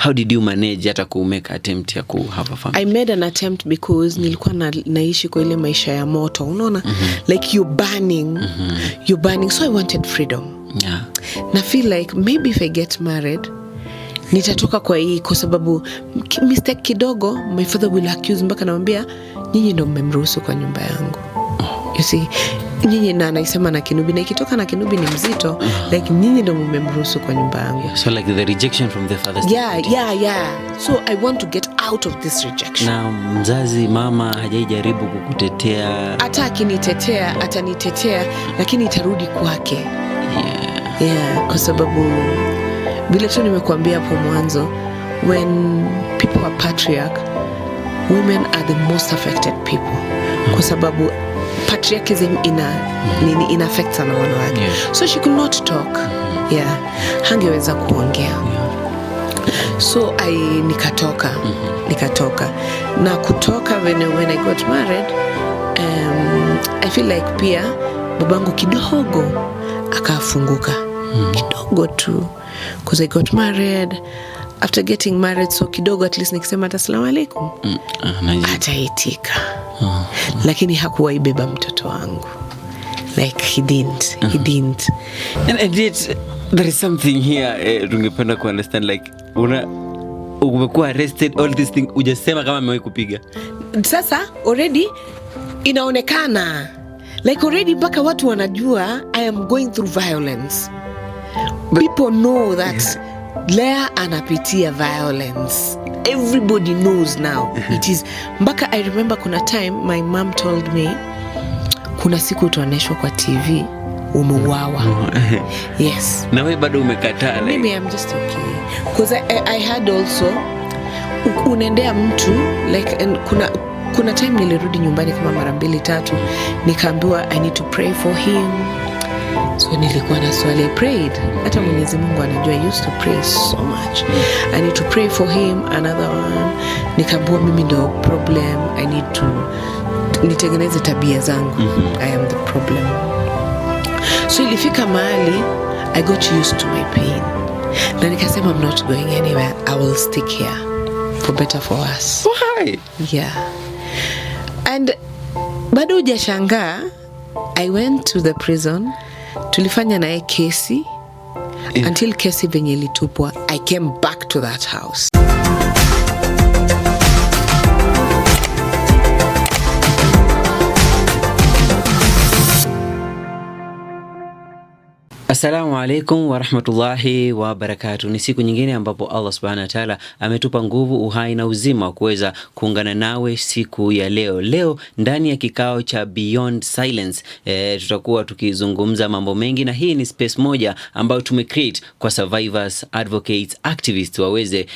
how did you manage hata ku make attempt ya ku have a family? I made an attempt because nilikuwa naishi kwa ile maisha ya moto, unaona? Like you're burning, so I wanted freedom. Yeah. Na feel like maybe if I get married nitatoka kwa hii, kwa sababu mistake kidogo my father will accuse, mpaka namwambia nyinyi ndio mmemruhusu kwa nyumba yangu. You see, nyinyi, na anaisema na kinubi, na ikitoka na kinubi ni mzito, like nyinyi ndio mmemruhusu kwa nyumba yangu. So like the rejection from the father's yeah. So I want to get out of this rejection. Na mzazi mama hajajaribu kukutetea? Hata akinitetea atanitetea, lakini itarudi kwake. Yeah, kwa sababu vile tu nimekuambia hapo mwanzo, when people are patriarch, women are the most affected people. Kwa sababu patriarchism ina affect sana wanawake. So she could not talk. Hangeweza kuongea. So nikatoka. Na kutoka when I got married, I feel like pia babangu kidogo akafunguka. Kidogo tu. Because I got married. After getting married, so kidogo at least nikisema assalamu alaikum, ataitika. Lakini hakuwaibeba mtoto wangu. Like he didn't. And yet there is something here tungependa ku understand, like umekuwa arrested, all this thing, ujasema kama amewahi kupiga. Sasa already inaonekana. Like already mpaka watu wanajua I am going through violence. People know that Lea anapitia violence. Everybody knows now. It is mpaka I remember kuna time my mom told me kuna siku tuoneshwa kwa TV umeuawa. Yes. Na wewe bado umekataa? Maybe I'm just okay. Because I had also unaendea mtu like, and kuna time nilirudi nyumbani kama mara 2-3, nikaambiwa I need to pray for him. So nilikuwa na swali, I prayed. Hata Mwenyezi Mungu anajua, I used to pray so much. I need to pray for him. Another one, nikaambiwa mimi ndo problem. I need to nitengeneze tabia zangu. I am the problem. So ilifika mahali I got used to my pain. Na nikasema I'm not going anywhere. I will stick here for better for us. Why? Yeah. And bado hujashangaa, I went to the prison. Tulifanya naye kesi until kesi venye ilitupwa, I came back to that house. Assalamu alaikum wa rahmatullahi wa barakatuh. Ni siku nyingine ambapo Allah subhanahu wa ta'ala ametupa nguvu, uhai na uzima kuweza kuungana nawe siku ya leo. Leo ndani ya kikao cha Beyond Silence tutakuwa tukizungumza mambo mengi, na hii ni space moja ambayo tumecreate kwa survivors, advocates, activists waweze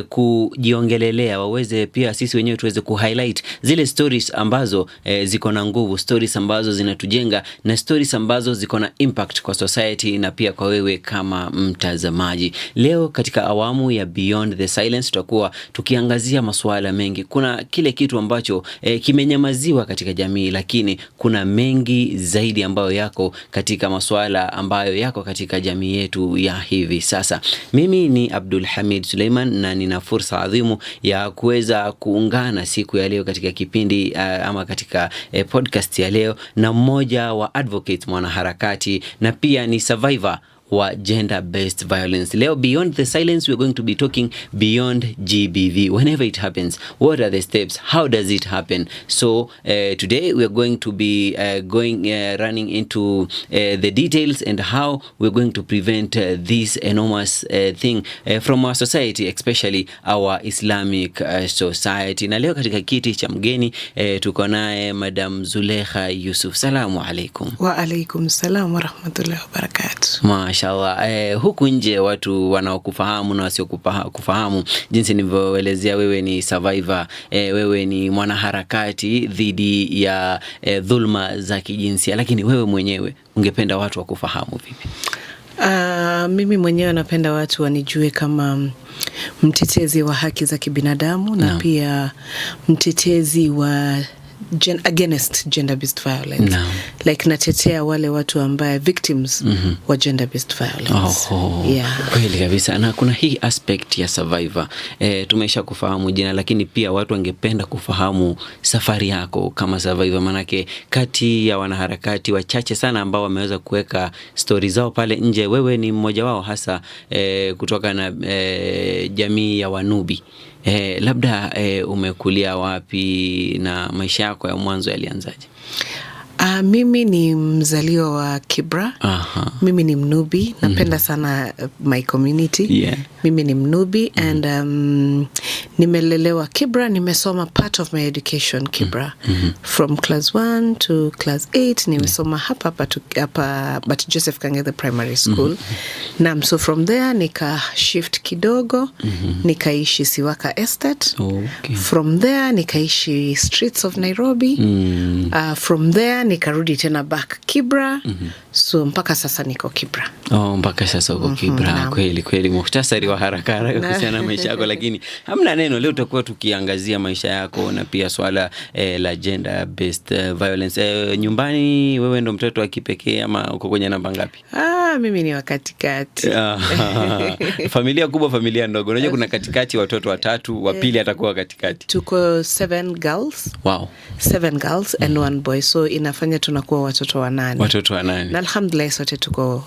kujiongelelea, waweze pia sisi wenyewe tuweze kuhighlight zile stories ambazo ziko na nguvu, stories ambazo zinatujenga, na stories ambazo ziko na impact kwa society na pia kwa wewe kama mtazamaji. Leo katika awamu ya Beyond the Silence tutakuwa tukiangazia masuala mengi. Kuna kile kitu ambacho kimenyamaziwa katika jamii, lakini kuna mengi zaidi ambayo yako katika masuala ambayo yako katika jamii yetu ya hivi sasa. Mimi ni Abdul Hamid Suleiman na nina fursa adhimu ya kuweza kuungana siku ya leo katika kipindi ama katika podcast ya leo na mmoja wa advocate, mwanaharakati na pia ni survivor wa gender-based violence. Leo Beyond the Silence we're going to be talking beyond GBV. Whenever it happens, what are the steps? How does it happen? So today we are going to be running into the details and how we're going to prevent this enormous thing from our society, especially our Islamic society. Na leo katika kiti cha mgeni tuko naye Madam Zulekha Yusuf. Salamu alaikum. Wa alaikum salam wa rahmatullahi wa barakatuh. Mashallah. Huku nje watu wanaokufahamu na wasiokufahamu, jinsi nilivyoelezea, wewe ni survivor, wewe ni mwanaharakati dhidi ya dhulma za kijinsia, lakini wewe mwenyewe ungependa watu wakufahamu vipi? Mimi mwenyewe napenda watu wanijue kama mtetezi wa haki za kibinadamu na pia mtetezi wa against gender-based violence. No. Like natetea wale watu ambaye victims wa gender-based violence. Yeah. Kweli kabisa. Na kuna hii aspect ya survivor. Tumesha kufahamu jina, lakini pia watu wangependa kufahamu safari yako kama survivor, manake kati ya wanaharakati wachache sana ambao wameweza kuweka stories zao pale nje, wewe ni mmoja wao, hasa kutoka na jamii ya Wanubi. Labda umekulia wapi na maisha yako ya mwanzo yalianzaje? Mimi ni mzaliwa wa Kibra. Mimi ni Mnubi. Napenda sana my community. Yeah. Mimi ni Mnubi and nimelelewa Kibra. Nimesoma part of my education Kibra. From class 1 to class 8 nimesoma hapa but Joseph Kang'ethe Primary School. So from there nika shift kidogo, nikaishi Siwaka Estate. Okay. From there nikaishi streets of Nairobi. From there nikarudi tena back Kibra. So mpaka sasa niko Kibra. Mpaka sasa uko Kibra. Kweli muhtasari wa haraka kuhusiana na maisha yako, lakini hamna neno. Leo tutakuwa tukiangazia maisha yako na pia swala la gender based violence. Nyumbani wewe ndo mtoto wa kipekee ama uko kwenye namba ngapi? Mimi ni wa katikati. Familia kubwa, familia ndogo. Unajua kuna katikati watoto watatu, wa pili atakuwa katikati. Tuko 7 girls. Wow. 7 girls and 1 boy. So inafanya tunakuwa watoto 8. Watoto 8. Na alhamdulillah sote tuko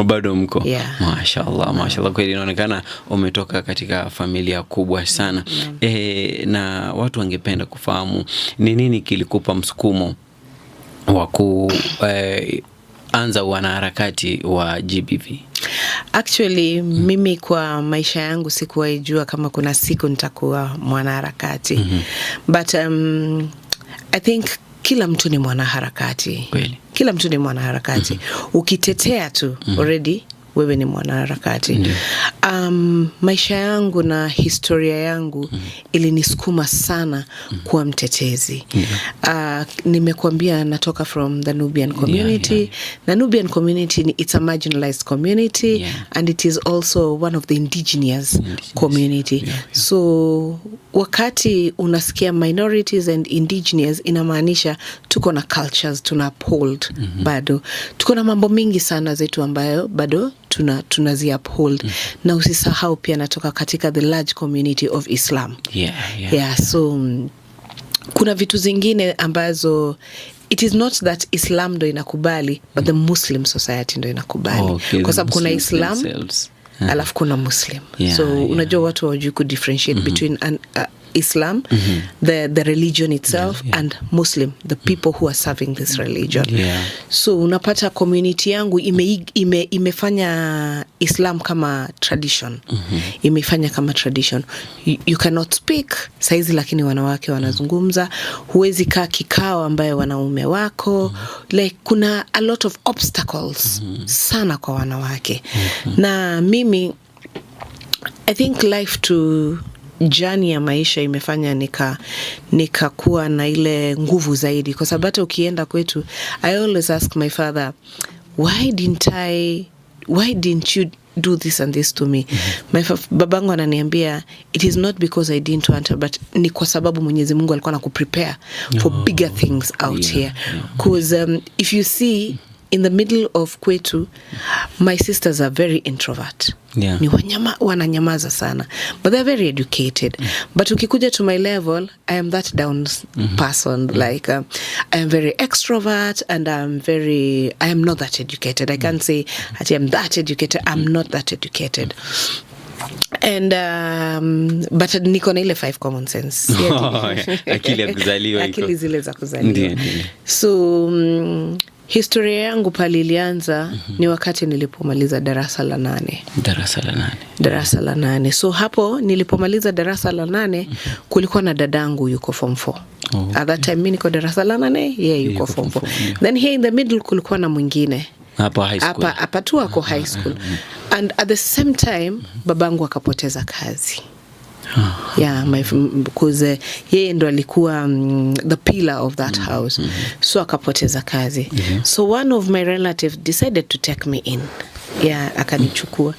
bado mko. Yeah. Mashallah. Kweli inaonekana umetoka katika familia kubwa sana. Na watu wangependa kufahamu ni nini kilikupa msukumo wa kuanza wanaharakati wa GBV? Actually, mimi kwa maisha yangu sikuwahi jua kama kuna siku nitakuwa mwanaharakati. But I think kila mtu ni mwanaharakati. Kweli. Kila mtu ni mwanaharakati. Ukitetea tu already wewe ni mwanaharakati. Maisha yangu na historia yangu ilinisukuma sana kuwa mtetezi. Nimekuambia natoka from the Nubian community. The Nubian community, it's a marginalized community, and it is also one of the indigenous community. So wakati unasikia minorities and indigenous, inamaanisha tuko na cultures tuna uphold. Bado tuko na mambo mingi sana zetu ambayo bado tunazi uphold. Na usisahau pia natoka katika the large community of Islam. So kuna vitu zingine ambazo it is not that Islam ndo inakubali, but the Muslim society ndo inakubali. Kwa sababu kuna Islam alafu kuna Muslim. So unajua watu hawajui ku differentiate between Islam, the religion itself, and Muslim, the people who are serving this religion. So unapata community yangu imefanya Islam kama tradition. Imefanya kama tradition. You cannot speak saizi, lakini wanawake wanazungumza. Huwezi kaa kikao ambaye wanaume wako. Like kuna a lot of obstacles sana kwa wanawake. Na mimi I think life to journey ya maisha imefanya nikakuwa na ile nguvu zaidi, kwa sababu hata ukienda kwetu, I always ask my father, why didn't you do this and this to me? Babangu ananiambia it is not because I didn't want to, but ni kwa sababu Mwenyezi Mungu alikuwa anakuprepare for bigger things out here. Because if you see in the middle of kwetu, my sisters are very introvert. Ni wananyamaza sana, but they're very educated. But ukikuja to my level, I am that down person. Like I am very extrovert, and I am not that educated. I can't say I am that educated. I'm not that educated. And but niko na ile 5 common sense. Akili ya kuzaliwa iko. Akili zile za kuzaliwa. So historia yangu pale ilianza ni wakati nilipomaliza darasa la 8. Darasa la 8. So hapo nilipomaliza darasa la 8 kulikuwa na dadangu yuko form 4. At that time mimi niko darasa la 8, yeye yuko form 4. Then here in the middle kulikuwa na mwingine. Hapa tu ako high school. And at the same time babangu akapoteza kazi. Because yeye ndo alikuwa the pillar of that house. So akapoteza kazi. So one of my relatives decided to take me in. Akanichukua.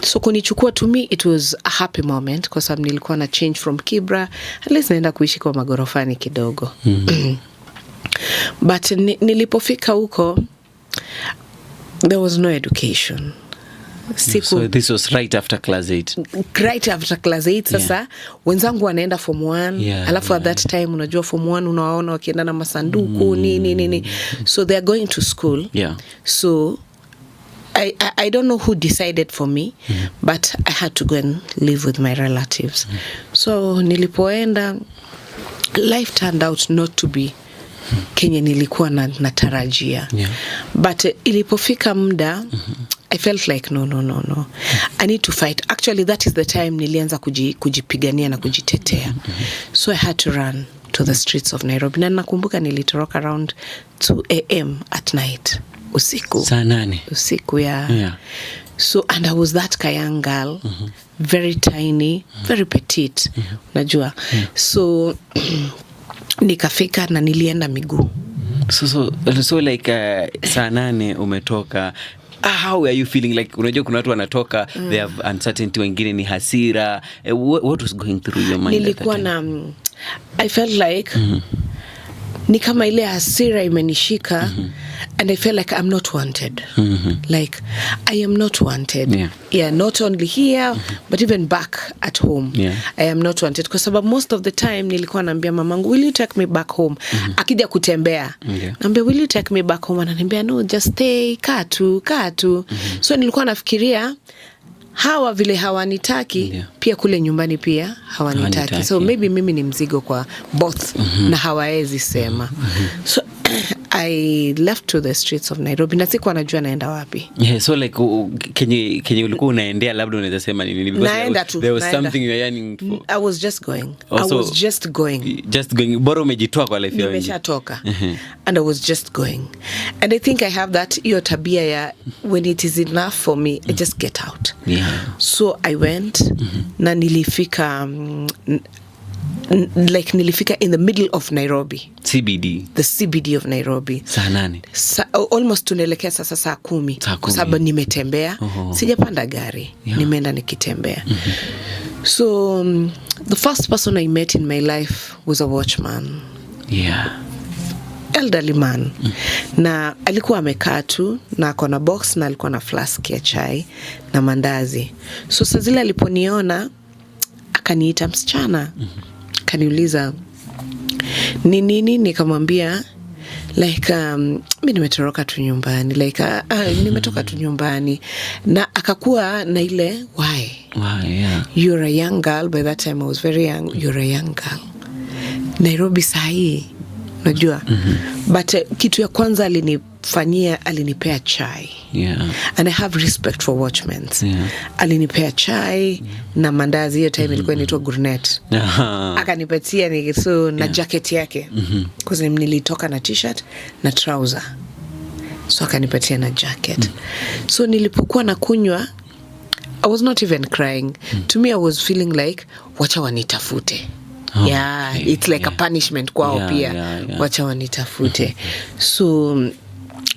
So kunichukua, to me it was a happy moment kwa sababu nilikuwa na change from Kibra, at least naenda kuishi kwa magorofani kidogo. But nilipofika huko, there was no education. So this was right after class 8. Right after class 8 sasa, wenzangu wanaenda form 1, alafu at that time unajua form 1 unawaona wakienda na masanduku nini. So they are going to school. So I don't know who decided for me, but I had to go and live with my relatives. So nilipoenda, life turned out not to be Kenya nilikuwa natarajia. But ilipofika muda, I felt like no. I need to fight. Actually, that is the time nilianza kujipigania na kujitetea. So I had to run to the streets of Nairobi. Na nakumbuka nilitoroka around 2 a.m. at night. Usiku. Saa 8. Usiku, yeah. So, and I was that young girl, very tiny, very petite, unajua. So, nikafika na nilienda miguu. So like saa 8 umetoka. How are you feeling? Like unajua kuna watu wanatoka, they have uncertainty, wengine ni hasira. What was going through your mind? Nilikuwa na I felt like ni kama ile hasira imenishika, and I felt like I'm not wanted. Like I am not wanted. Yeah, not only here, but even back at home. I am not wanted. Kwa sababu most of the time nilikuwa naambia mamangu, will you take me back home? Akija kutembea. Naambia, will you take me back home? Ananiambia, no, just stay, kaa tu. So nilikuwa nafikiria hawa vile hawanitaki, pia kule nyumbani pia hawanitaki. So maybe mimi ni mzigo kwa both, na hawaezi sema. So I left to the streets of Nairobi, na sikuwa najua naenda wapi. So like Kenya ulikuwa unaendea, labda unaweza sema nini? There was something you were yearning for. I was just going. Just going. Bora umejitoa kwa life yako. Nimeshatoka. And I was just going. And I think I have that hiyo tabia ya when it is enough for me, I just get out. So I went, na nilifika nilifika in the middle of Nairobi. CBD. The CBD of Nairobi. Saa 8. Almost tunaelekea sasa saa 10. Kwa sababu nimetembea. Sijapanda gari. Nimeenda nikitembea. So the first person I met in my life was a watchman. Elderly man. Na alikuwa amekaa tu na akona box na alikuwa na flask ya chai na mandazi. So saa zile aliponiona akaniita msichana. Kaniuliza ni nini, nikamwambia like mimi nimetoroka tu nyumbani, like nimetoka tu nyumbani, na akakuwa na ile why you're a young girl. By that time I was very young. You're a young girl Nairobi sahi, unajua. But kitu ya kwanza alinifanyia, alinipea chai. And I have respect for watchmen. Alinipea chai na mandazi. Hiyo time ilikuwa inaitwa gurnet. Akanipatia na jacket yake. Because nilitoka na t-shirt na trouser. So akanipatia na jacket. So nilipokuwa na kunywa, I was not even crying. To me I was feeling like wacha wanitafute. It's like a punishment kwao pia. Wacha wanitafute. So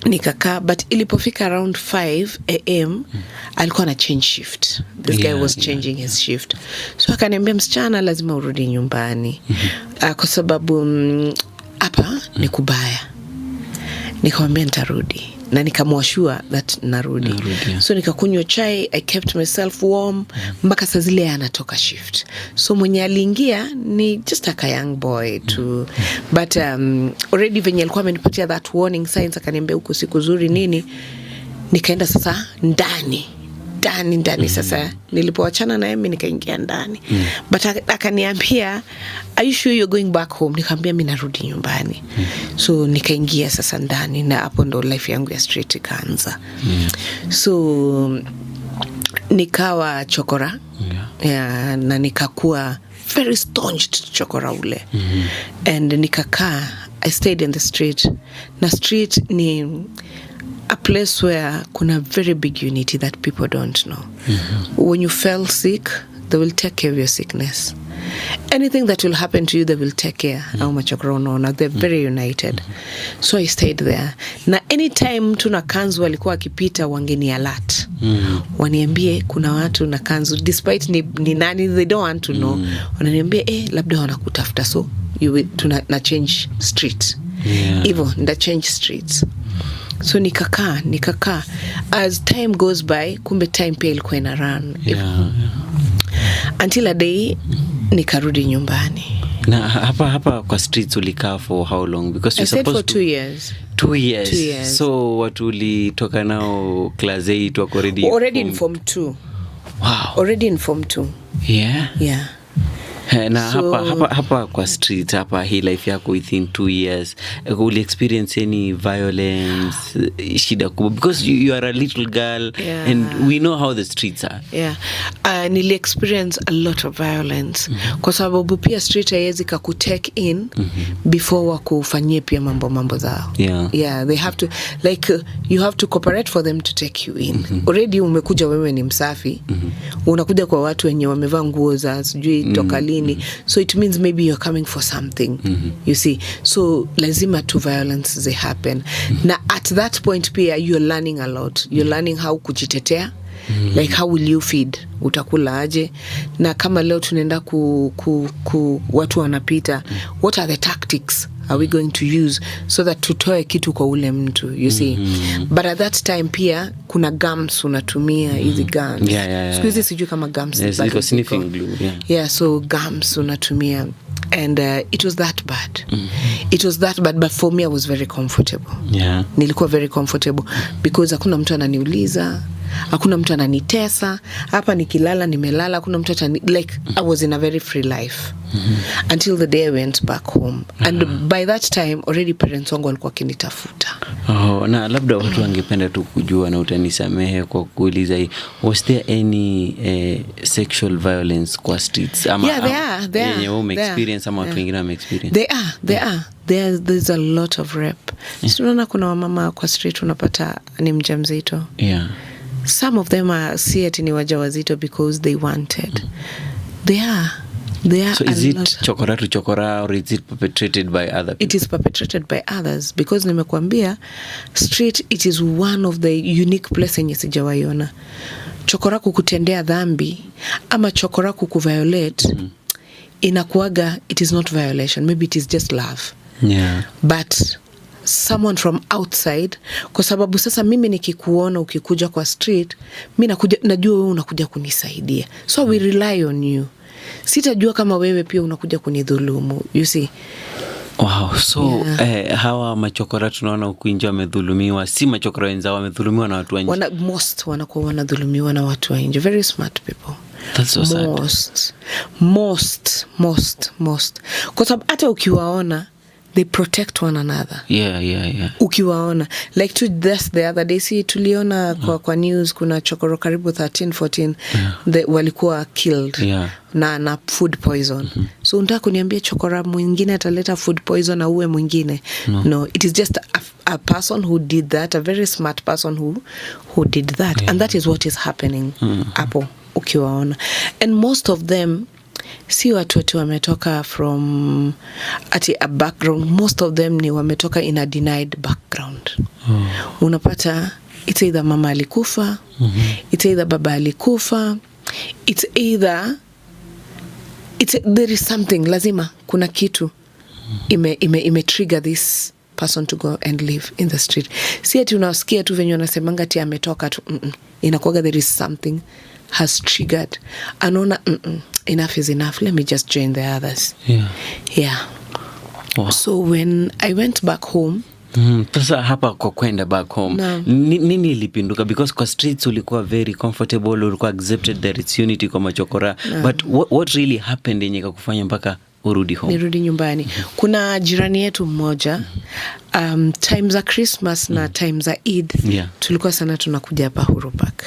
nikakaa, but ilipofika around 5 a.m. alikuwa na change shift. This guy was changing his shift. So akaniambia, msichana lazima urudi nyumbani. Kwa sababu hapa ni kubaya. Nikamwambia nitarudi. Na nikamwashua that narudi. So nikakunywa chai, I kept myself warm mpaka saa zile anatoka shift. So mwenye aliingia ni just a young boy too. But already venye alikuwa amenipatia that warning signs, akaniambia huko siku zuri nini, nikaenda sasa ndani. Sasa nilipoachana na yeye nikaingia ndani. But akaniambia, are you sure you're going back home? Nikamwambia mimi narudi nyumbani. So nikaingia sasa ndani, na hapo ndo life yangu ya street ikaanza. So nikawa chokora. Na nikakuwa very staunched chokora ule. And nikakaa, I stayed in the street. Na street ni a place where kuna very big unity that people don't know. When you fell sick, they will take care of your sickness. anything that will happen to you, they will take care. Au machokora unaona, they're very united. So I stayed there. Na anytime mtu na kanzu walikuwa akipita, wangeni alert. Waniambie kuna watu na kanzu, despite ni nani, they don't want to know. Wananiambia labda wanakutafuta, so you will na change street. Hivyo nda change streets. So nikakaa as time goes by, kumbe time pia ilikuwa ina run. Until a day nikarudi nyumbani. Na hapa kwa streets ulikaa for how long? Because I stayed for 2 years. 2 years. 2 years. So watu ulitoka nao class 8 wako already in form 2. Wow. Already in form 2. Yeah. Na so, hapa kwa street, hapa hii life yako within 2 years, uli experience any violence, shida kubwa? Because you are a little girl, and we know how the streets are. Nili experience a lot of violence. Kwa sababu pia street haiwezi kakutake in before wakufanyie pia mambo zao. They have to, like, you have to cooperate for them to take you in. Already umekuja wewe ni msafi, unakuja kwa watu wenye wamevaa nguo za sijui toka lini. So it means maybe you're coming for something. You see, so lazima tu violence they happen. Na at that point pia you're learning a lot. You're learning how kujitetea. Like how will you feed? Utakula aje? Na kama leo tunaenda watu wanapita, what are the tactics are we going to use so that tutoe kitu kwa ule mtu, you see? But at that time pia kuna gums unatumia, hizi gums. Siku hizi sijui kama gums. Yes, like sniffing glue. So gums unatumia. And it was that bad. It was that bad, but for me I was very comfortable. Nilikuwa very comfortable because hakuna mtu ananiuliza, hakuna mtu ananitesa, hapa nikilala nimelala, hakuna mtu like I was in a very free life. Until the day I went back home. And by that time already parents wangu walikuwa kinitafuta. Na labda watu wangependa tu kujua, na utanisamehe kwa kuuliza hii, was there any sexual violence kwa streets? There are. Ume experience ama watu wengine wame experience? There are. There's a lot of rape. Tunaona kuna wamama kwa street unapata ni mjamzito. Some of them are see it ni wajawazito because they wanted. They are. So is it chokora to chokora, or is it perpetrated by other people? It is perpetrated by others because nimekuambia street, it is one of the unique places yenye sijawaiona. Chokora kukutendea dhambi ama chokora kukuviolate, inakuaga it is not violation, maybe it is just love. But someone from outside, kwa sababu sasa mimi nikikuona ukikuja kwa street, mimi najua wewe unakuja kunisaidia, so we rely on you. Sitajua kama wewe pia unakuja kunidhulumu, you see. Wow, so hawa machokora tunaona huku nje wamedhulumiwa, si machokora wenzao wamedhulumiwa na watu wa nje. Most wanakuwa wanadhulumiwa na watu wa nje, very smart people. That's so sad. Most. Kwa sababu hata ukiwaona, they protect one another. Ukiwaona, like just the other day, see tuliona kwa news kuna chokoro karibu 13-14 walikuwa killed na food poison. So unataka kuniambia chokora mwingine ataleta food poison na uwe mwingine? No, it is just a person who did that, a very smart person who did that. And that is what is happening hapo ukiwaona. And most of them si watu wametoka from a background. Most of them ni wametoka in a denied background. Unapata it's either mama alikufa, it's either baba alikufa, it's either there is something, lazima kuna kitu ime trigger this person to go and live in the street. Si ati unasikia tu venye wanasemanga ati ametoka tu, inakuwaga there is something has triggered. Anaona enough is enough, let me just join the others. Wow. So when I went back home, sasa hapa kwa kwenda back home, nini ilipinduka? Because kwa streets ulikuwa very comfortable, ulikuwa accepted, there is unity kwa machokora, but what really happened yenye kukufanya mpaka urudi home? Nirudi nyumbani. Kuna jirani yetu mmoja, time za Christmas na time za Eid, tulikuwa sana tunakuja hapa Huru Park.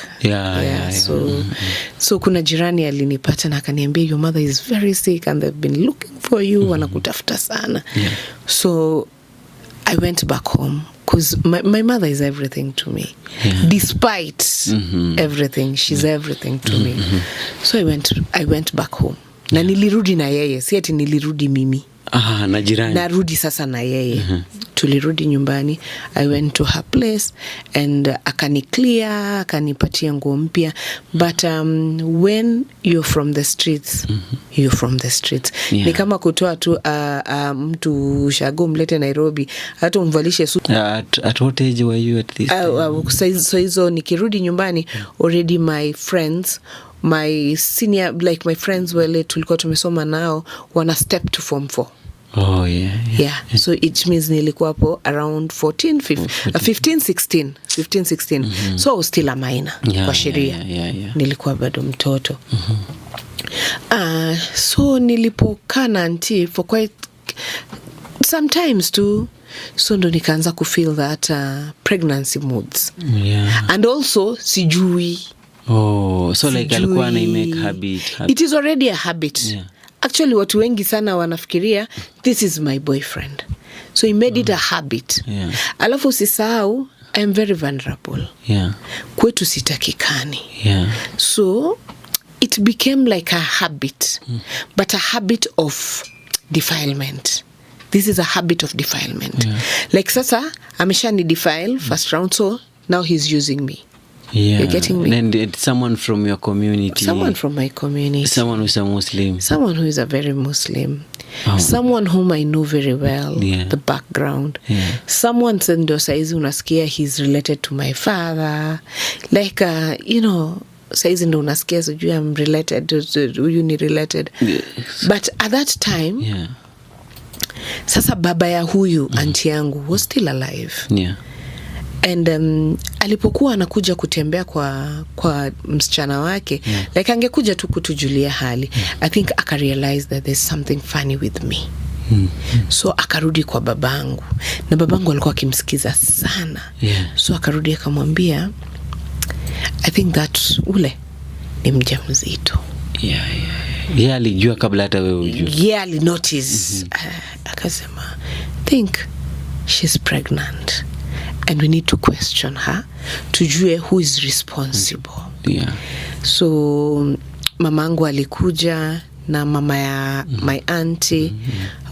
So kuna jirani alinipata na akaniambia, your mother is very sick and they've been looking for you, wanakutafuta sana. So I went back home because my mother is everything to me. Despite everything, she's everything to me. So I went back home. Na nilirudi na yeye, si ati nilirudi mimi. Na jirani. Narudi sasa na yeye. Tulirudi nyumbani. I went to her place and akaniclear, akanipatia nguo mpya. But when you're from the streets, you're from the streets. Yeah. Ni kama kutoa tu mtu shago mlete Nairobi, hata umvalishe suit. At what age were you at this time? So hizo nikirudi nyumbani, already my friends, my senior, like my friends wale tulikuwa tumesoma nao, wana step to form 4. Oh yeah. Yeah. So it means nilikuwa hapo around 15, 16. So I was still a minor kwa sheria. Yeah. Nilikuwa bado mtoto. So nilipokaa na auntie for quite sometimes too. So ndo nikaanza kufeel that pregnancy moods. Yeah. And also sijui. So like alikuwa na make habit. It is already a habit. Yeah. Actually watu wengi sana wanafikiria this is my boyfriend. So he made it a habit. Yeah. Alafu usisahau I am very vulnerable. Yeah. Kwetu sitakikani. Yeah. So it became like a habit. But a habit of defilement. This is a habit of defilement. Yeah. Like sasa amesha ni defile first round, so now he's using me. Yeah. You're getting me? And it's someone from your community. Someone from my community. Someone who's a Muslim. Someone who is a very Muslim. Oh. Someone whom I know very well. Yeah. The background. Yeah. Someone ndo saizi unasikia he's related to my father. Like, saizi ndo unasikia sijui I'm related, huyu ni related. Yes. But at that time, Yeah. sasa baba ya huyu auntie yangu was still alive. Yeah. And alipokuwa anakuja kutembea kwa msichana wake, like angekuja tu kutujulia hali. I think aka realize that there's something funny with me. So akarudi kwa babangu. Na babangu alikuwa akimsikiza sana. Yeah. So akarudi akamwambia, I think that ule ni mjamzito. Yeah, alijua kabla hata wewe ujue. Yeah, ali notice. Akasema, think she's pregnant. And we need to question her, tujue who is responsible. Yeah. So mamangu alikuja na mama ya my auntie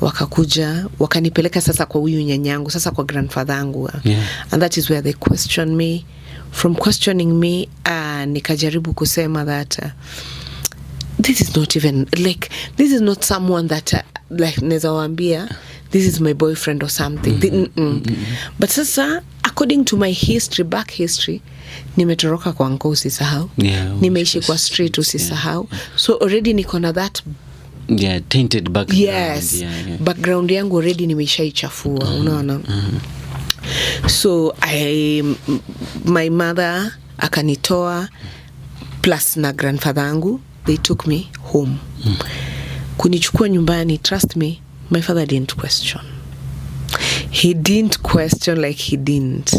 wakakuja, wakanipeleka sasa kwa huyu nyanyangu, sasa kwa grandfather yangu. Yeah. And that is where they question me. From questioning me, nikajaribu kusema that this is not even like, this is not someone that like neza waambia this is my boyfriend or something. But sasa according to my history, back history, nimetoroka kwa Wangu usisahau. Yeah, nimeishi kwa street usisahau. So already niko na that tainted background. Yes. Background yangu already nimeshaichafua, unaona. So my mother akanitoa plus na grandfather yangu, they took me home. Kunichukua nyumbani, trust me, my father didn't question. He didn't question, like he didn't.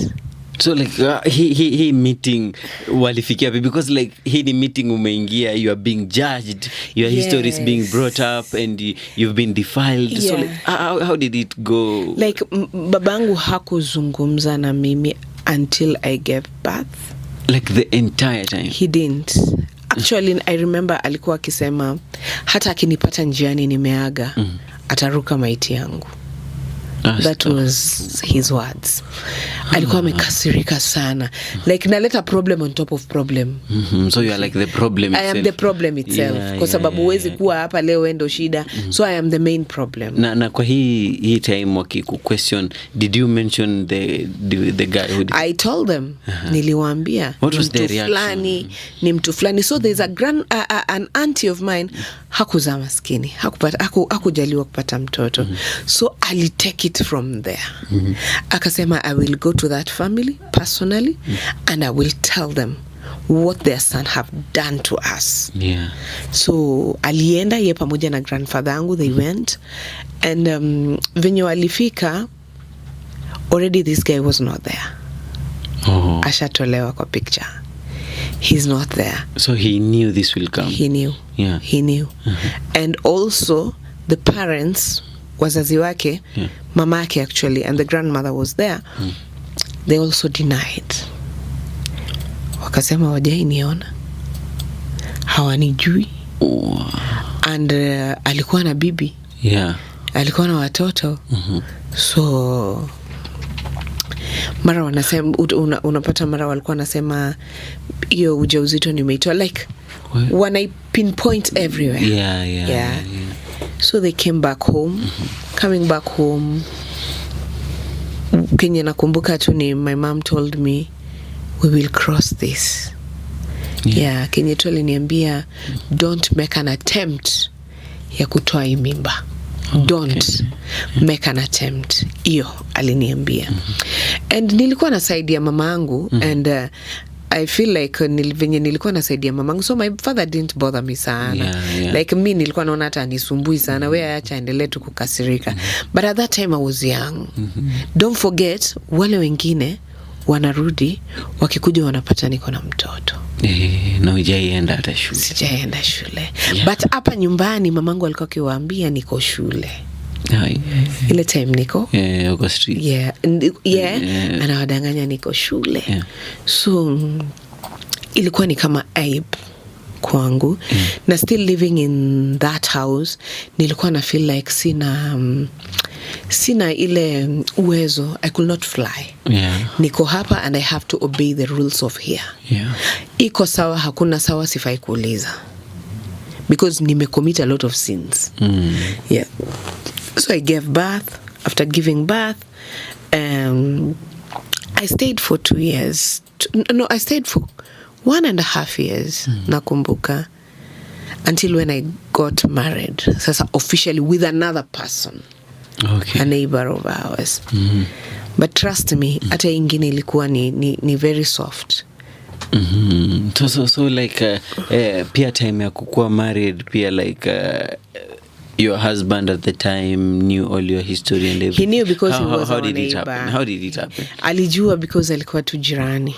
So like he meeting walifikia because like he meeting umeingia, you are being judged, your history is being brought up and you've been defiled. Yeah. So like how did it go? Like babangu hakuzungumza na mimi until I gave birth. Like the entire time? He didn't. Actually, I remember alikuwa akisema hata akinipata njiani nimeaga, ataruka maiti yangu. That was his words. Alikuwa amekasirika sana. Like naleta problem on top of problem. So you are like the problem itself. I am the problem itself. Kwa sababu huwezi kuwa hapa leo endo shida. So I am the main problem. Na kwa hii time wakiku question, did you mention the guy who did? I told them. Niliwaambia. What was their reaction? Ni mtu fulani. So there's an auntie of mine, hakuzaa maskini. Hakujaliwa kupata mtoto. So I'll take it from there. Akasema, I will go to that family personally and I will tell them what their son have done to us. Yeah. So alienda ye pamoja na grandfather yangu, they went and venye walifika, already this guy was not there. Ashatolewa kwa picture. He's not there. So he knew this will come. He knew. Yeah. He knew. And also the parents, wazazi wake, mama yake actually, and the grandmother was there. They also denied. Wakasema wajai niona, hawanijui. and alikuwa na bibi. Yeah. Alikuwa na watoto. So mara wanasema unapata mara walikuwa wanasema hiyo ujauzito nimeitoa, like when I pinpoint everywhere. Yeah. So they came back home. Coming back home, kenye nakumbuka tu ni my mom told me we will cross this. Yeah, kenye tu aliniambia don't make an attempt ya kutoa hii mimba. Don't make an attempt. Iyo aliniambia. And nilikuwa nasaidia mamangu and I feel like venye nilikuwa nasaidia mamangu, so my father didn't bother me sana. Like me nilikuwa naona hata nisumbui sana, wewe acha endelee tu kukasirika. But at that time I was young. Don't forget wale wengine wanarudi wakikuja wanapata niko na mtoto. Na hujaenda hata shule. Sijaenda shule. But hapa nyumbani mamangu alikuwa akiwaambia niko shule. Ile time niko uko street. Anawadanganya niko shule. So ilikuwa ni kama aibu kwangu. Na still living in that house nilikuwa na feel like sina ile uwezo. I could not fly. Niko hapa and I have to obey the rules of here. Iko sawa, hakuna sawa, sifai kuuliza, because nimecommit a lot of sins. So I gave birth. After giving birth, I stayed for 2 years. I stayed for 1.5 years. Nakumbuka, until when I got married. Sasa officially with another person. A neighbor of ours. But trust me, hata ingine ilikuwa ni very soft. So like pia time ya kukuwa married, pia like your husband at the time knew all your history and everything. He knew because he was how our did neighbor. It happen? How did it happen? Alijua because alikuwa tu jirani.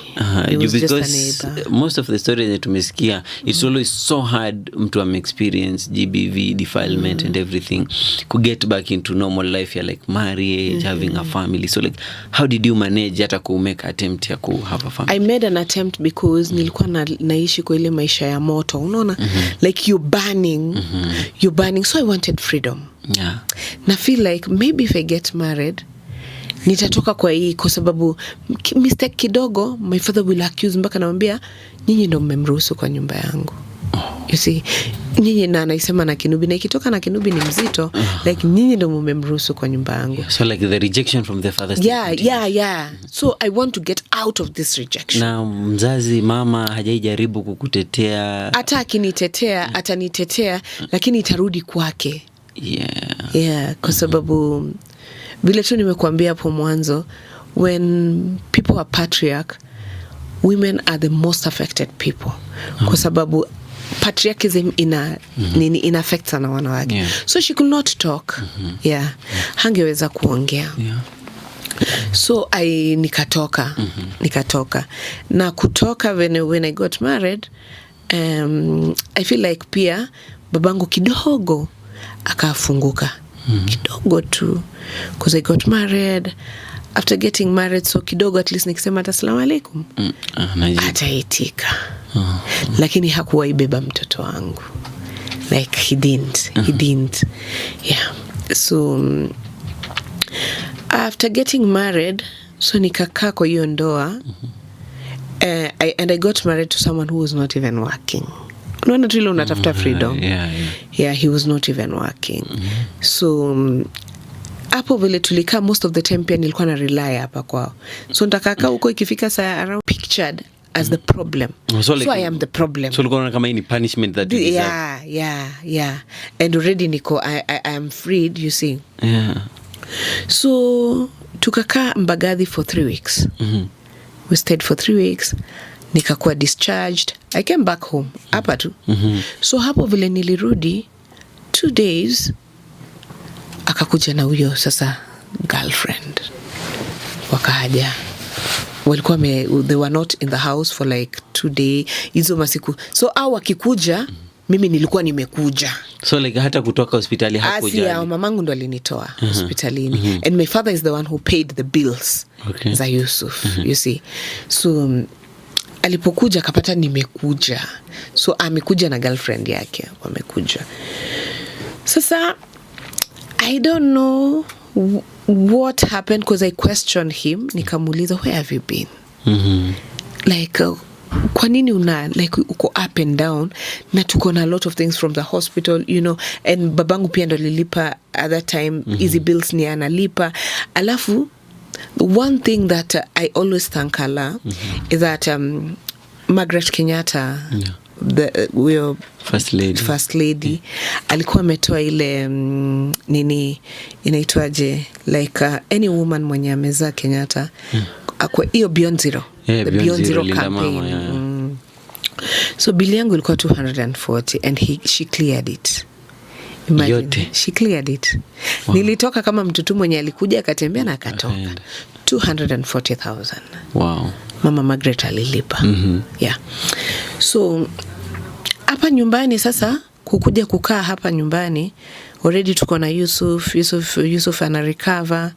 He was just a neighbor. Most of the stories that tumesikia, it's always so hard mtu experience GBV, defilement and everything, to get back into normal life, like marriage, having a family. So like, how did you manage hata ku make attempt ya ku have a family? I made an attempt because nilikuwa naishi kwa ile maisha ya moto, unaona? Like you're burning. So I wanted freedom. Na feel like maybe if I get married nitatoka kwa hii, kwa sababu mistake kidogo my father will accuse, mpaka namwambia nyinyi ndio mmemruhusu kwa nyumba yangu. You see, nyinyi, na anaisema na kinubi, na ikitoka na kinubi ni mzito. Like nyinyi ndio mmemruhusu kwa nyumba yangu. So like the rejection from the father. So I want to get out of this rejection. Na mzazi mama hajaijaribu kukutetea? Hata akinitetea atanitetea, lakini itarudi kwake. Kwa sababu vile tu nimekuambia hapo mwanzo, when people are patriarch, women are the most affected people. Kwa sababu patriarchism ina affect sana wanawake. So she could not talk. Hangeweza kuongea. So nikatoka. Na kutoka when I got married, I feel like pia babangu kidogo akafunguka. Kidogo tu, because I got married. After getting married, so kidogo at least nikisema assalamu alaikum ataitika. Lakini hakuwa ibeba mtoto wangu. Like he didn't. So after getting married, so nikakaa kwa hiyo ndoa. And I got married to someone who was not even working. Unaona tu ile unatafuta freedom. He was not even working. So hapo vile tulikaa most of the time pia nilikuwa na rely hapa kwao. So nitakakaa huko, ikifika saa around pictured as the problem. So I am the problem. So ulikuwa kama hii ni punishment that you deserve. And already niko I am freed, you see. So tukakaa Mbagathi for 3 weeks. We stayed for 3 weeks. Nikakuwa discharged. I came back home. Hapa tu. So hapo vile nilirudi 2 days, akakuja na huyo sasa girlfriend. Wakaja. Walikuwa they were not in the house for like 2 days. Hizo masiku. So au wakikuja, mimi nilikuwa nimekuja. So like hata kutoka hospitali hakuja. Mamangu ndo alinitoa hospitalini. And my father is the one who paid the bills. Za Yusuf, you see. So alipokuja akapata nimekuja. So amekuja na girlfriend yake, wamekuja. Sasa I don't know what happened, because I questioned him. Nikamuuliza, where have you been? Like kwa nini like uko up and down, na tuko na a lot of things from the hospital, you know, and babangu pia ndo lilipa at that time, easy bills ni analipa. Alafu one thing that I always thank Allah is that Margaret Kenyatta, the first lady alikuwa ametoa ile nini inaitwaje, like any woman mwenye amezaa Kenyatta akwa hiyo Beyond Zero, the Beyond Zero campaign. So bili yangu ilikuwa 240 and she cleared it. Imagine, yote. She cleared it. Wow. Nilitoka kama mtoto mwenye alikuja akatembea na akatoka. 240,000. Wow. Mama Margaret alilipa. Yeah. So hapa nyumbani sasa, kukuja kukaa hapa nyumbani, already tuko na Yusuf ana recover.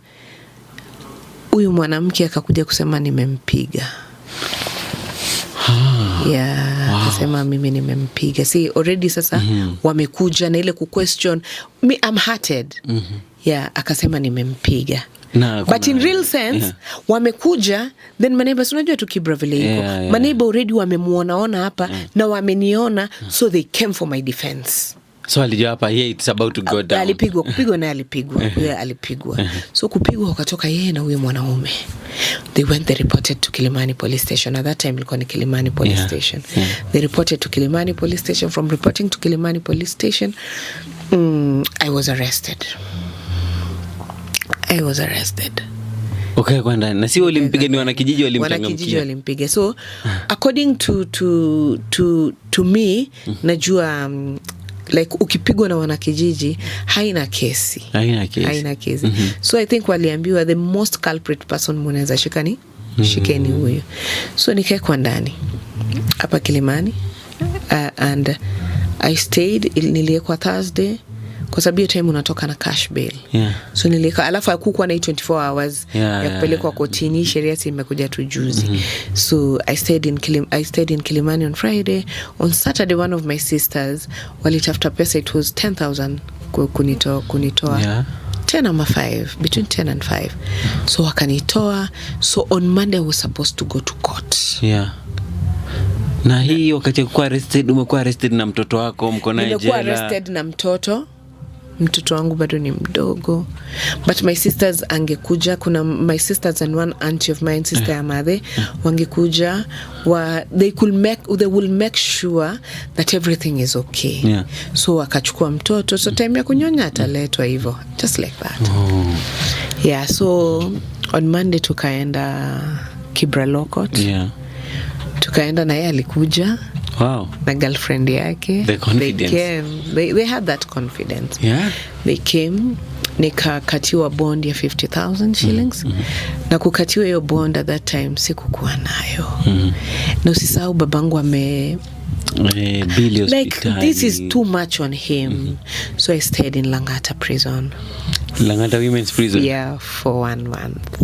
Huyu mwanamke akakuja kusema nimempiga. Yeah, wow. Akasema mimi nimempiga. See, already sasa wamekuja na ile question me, I'm hurted. Yeah, akasema nimempiga. But in real sense, wamekuja, then maneighbors, unajua tukibra vile iko. Maneighbor already wamemuonaona hapa na wameniona, so they came for my defense. So alijua hapa, yeah, it's about to go down. Kupigwa na alipigwa. Yeah, alipigwa. So kupigwa wakatoka yeye na huyo mwanaume. They reported to Kilimani police station. At that time ilikuwa ni Kilimani police station. They reported to Kilimani police station. From reporting to Kilimani police station, I was arrested. Okay, kwa ndani. Na si walimpiga, ni wanakijiji walimchangamkia. Wanakijiji walimpiga. So according to me, najua like ukipigwa na wanakijiji haina kesi. So I think waliambiwa the most culprit person mwanaweza shikani shikeni huyo. So nikaekwa ndani hapa Kilimani, and I stayed. Niliekwa Thursday kwa sababu hiyo time unatoka na cash bail. So nilieka, alafu hakukuwa na 24 hours ya kupelekwa kotini, sheria si imekuja tu juzi. So I stayed in Kilimani on Friday. On Saturday, one of my sisters walitafuta pesa, it was 10,000 kunitoa 10 ama 5, between 10 and 5. So wakanitoa. So on Monday I was supposed to go to court. Na hii wakati umekuwa arrested na mtoto wako, mko naye jela? Nimekuwa arrested na mtoto wangu bado ni mdogo. But my sisters angekuja, kuna my sisters and one auntie of mine, sister ya madhe, wangekuja, they will make sure that everything is okay. So wakachukua mtoto, so time ya kunyonya ataletwa hivyo, just like that. So on Monday tukaenda Kibra Law Court. Tukaenda na yeye alikuja. Wow. Na girlfriend yake. The confidence. They came. They had that confidence. They came. Nikakatiwa bond ya 50,000 shillings. Na kukatiwa hiyo bond at that time sikukuwa nayo. Na usisahau babangu like this is too much on him. So I stayed in Langata prison. Langata women's prison? Yeah, for 1 month.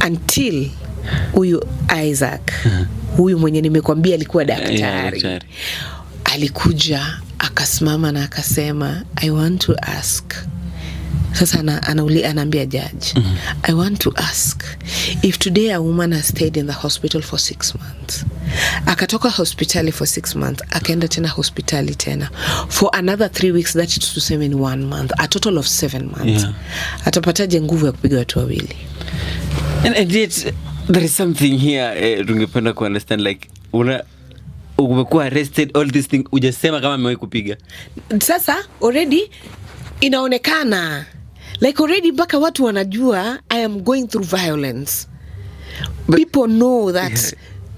Until huyu Isaac, huyu mwenye nimekwambia alikuwa daktari, alikuja akasimama na akasema, I want to ask. Sasa anaambia judge, I want to ask if today a woman has stayed in the hospital for 6 months, akatoka hospitali for 6 months, akaenda tena hospitali tena for another 3 weeks, that is to say in 1 month, a total of 7 months, atapataje nguvu ya kupiga watu wawili? And yet there is something here, tungependa ku understand, like umekuwa arrested, all this thing, ujasema kama amewahi kupiga. Sasa already inaonekana, like already mpaka watu wanajua I am going through violence. People know that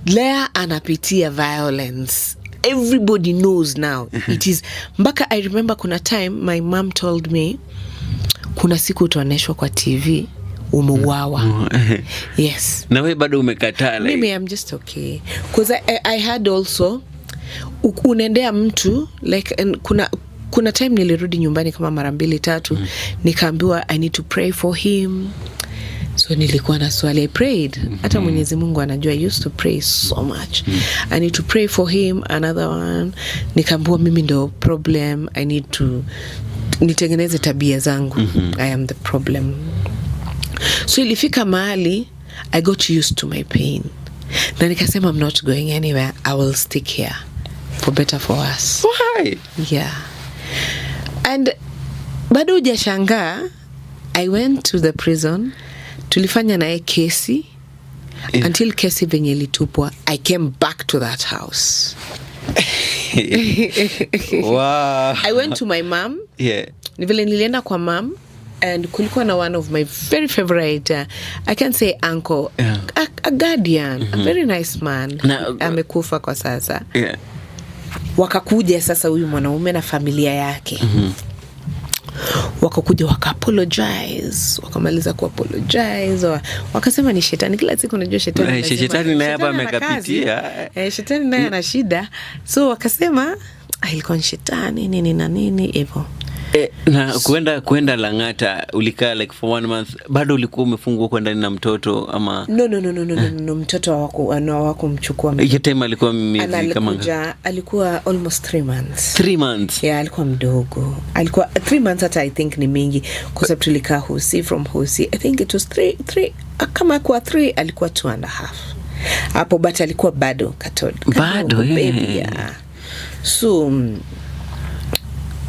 Lea anapitia violence. Everybody knows now. It is mpaka I remember kuna time my mom told me, kuna siku utaoneshwa kwa TV umeuawa. Yes. Na wewe bado umekataa like? Mimi I'm just okay. Because I had also unaendea mtu like, and kuna time nilirudi nyumbani kama mara 2-3, nikaambiwa I need to pray for him. So nilikuwa na swali, I prayed. Hata Mwenyezi Mungu anajua, I used to pray so much. I need to pray for him, another one. Nikaambiwa mimi ndo problem, I need to nitengeneze tabia zangu. I am the problem. So ilifika mahali I got used to my pain. Na nikasema I'm not going anywhere, I will stick here for better for us. Why? Yeah. And bado hujashangaa, I went to the prison. Tulifanya naye kesi. Yeah. Until kesi venye ilitupwa, I came back to that house. Wow. I went to my mom. Yeah. Ni vile nilienda kwa mom, and kulikuwa na one of my very favorite, I can say uncle, yeah. a guardian, a very nice man. Amekufa kwa sasa. Yeah. Wakakuja sasa huyu mwanaume na familia yake. Wakakuja waka-apologize, wakamaliza ku-apologize, wakasema ni shetani. Kila siku unajua shetani. Shetani naye hapa amekapitia. Shetani naye ana shida. So wakasema ilikuwa ni shetani nini na nini hivyo. Na kuenda Lang'ata ulikaa like for 1 month, bado ulikuwa umefungwa kwa ndani na mtoto ama? No, mtoto hawako mchukua. Hiyo time alikuwa miezi kama alikuwa almost 3 months. 3 months? Yeah, alikuwa mdogo. Alikuwa 3 months, hata I think ni mingi kwa sababu tulikaa Hosi, from Hosi I think it was 3 kama kwa 3 alikuwa 2.5 hapo, but alikuwa bado bado baby. Yeah. So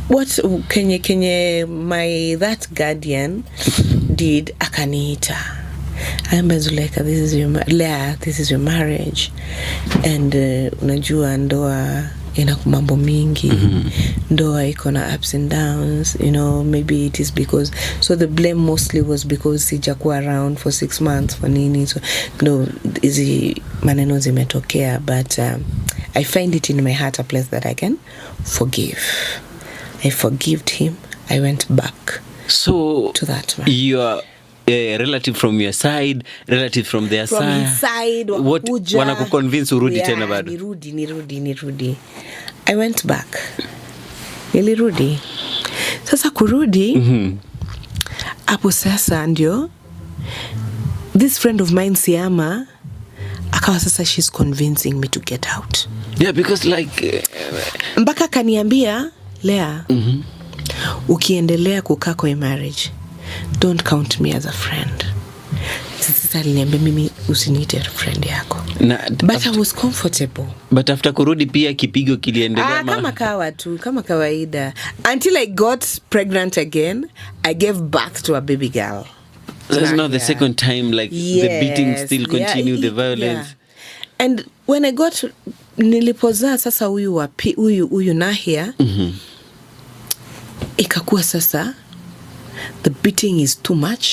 what kenye my that guardian did, akaniita, amba Zulekha, this is your marriage, and unajua ndoa ina mambo mingi. Ndoa iko na ups and downs, you know, maybe it is because, so the blame mostly was because sijakuwa around for 6 months for nini. So no, hizi maneno zimetokea, but I find it in my heart a place that I can forgive. I forgived him. I went back to that man. You are a relative from your side, relative from their side. From his side, wakuja. Wanakuconvince urudi tena bado? Nirudi. I went back. Nilirudi. Sasa kurudi, hapo sasa ndio, this friend of mine Siama, akawa sasa she's convincing me to get out. Yeah, because like mpaka kaniambia, Lea, ukiendelea kukaa kwa marriage, don't count me as a friend. Sasa aliniambia mimi usiniite friend yako. But I was comfortable. But after kurudi pia kipigo kiliendelea kama kawaida. Until I got pregnant again, I gave birth to a baby girl. That's not the second time, like the beating still continue, the violence. Yeah. And when I got, nilipozaa sasa huyu Nahia, ikakuwa sasa the beating is too much.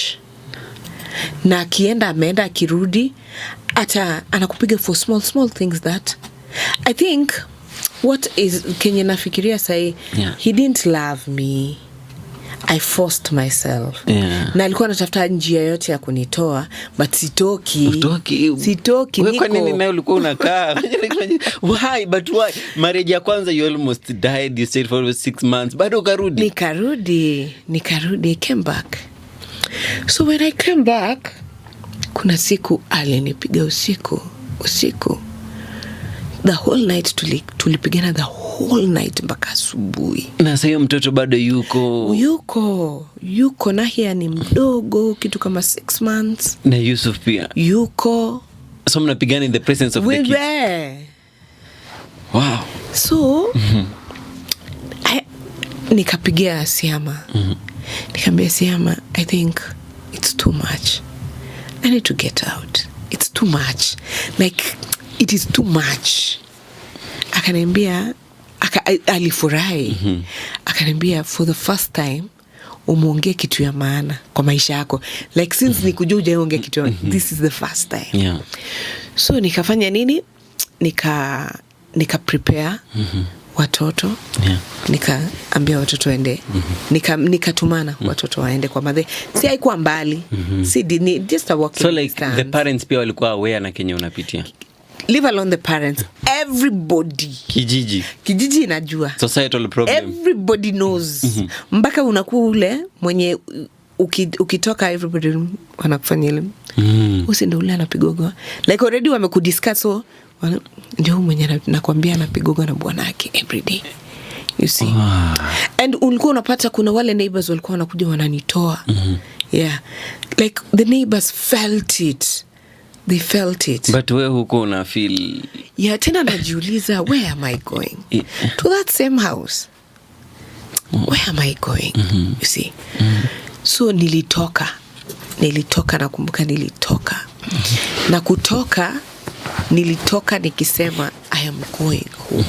Na akienda ameenda akirudi hata anakupiga for small things that I think what is Kenya nafikiria sahi, he didn't love me. I forced myself. Yeah. Na alikuwa anatafuta njia yote ya kunitoa, but sitoki. Wewe kwa nini nayo ulikuwa unakaa? Why? But why? Marriage ya kwanza you almost died, you stayed for 6 months. Bado ukarudi? Nikarudi, I came back. So when I came back, kuna siku alinipiga usiku. The whole night tulipigana the whole night mpaka asubuhi. Na sasa mtoto bado yuko na hiya ni mdogo, kitu kama 6 months. Na Yusuf pia yuko. So mnapigana in the presence of the kids. Wow. So nikapigia Siama. Nikamwambia Siama, I think it's too much. I need to get out. It's too much. Like, it is too much. Akaniambia, alifurahi. Akaniambia, for the first time, umeongea kitu ya maana kwa maisha yako. Like, since nikujua hujaongea kitu ya maana, this is the first time. Yeah. So, nikafanya nini? Nika prepare watoto. Yeah. Nikaambia watoto waende. Nikatumana watoto waende kwa madhe. Si haikuwa mbali. Si just a walking so like distance. The parents pia walikuwa aware na Kenya unapitia. Leave alone the parents. Everybody. Kijiji inajua. Societal problem. Everybody knows. Mpaka unakuwa ule mwenye ukitoka everybody wanakufanya ile usi ndio ule anapigwa like already wamekudiscuss, so ndio mwenye nakwambia anapigwa na bwana yake every day, you see. And ulikuwa unapata kuna wale neighbors walikuwa wanakuja wananitoa. Yeah, like the neighbors felt it. They felt it. But wewe huko una feel, yeah, tena najiuliza, where am I going? To that same house. Where am I going? You see. So nilitoka nakumbuka nilitoka. Na kutoka nilitoka nikisema I am going home.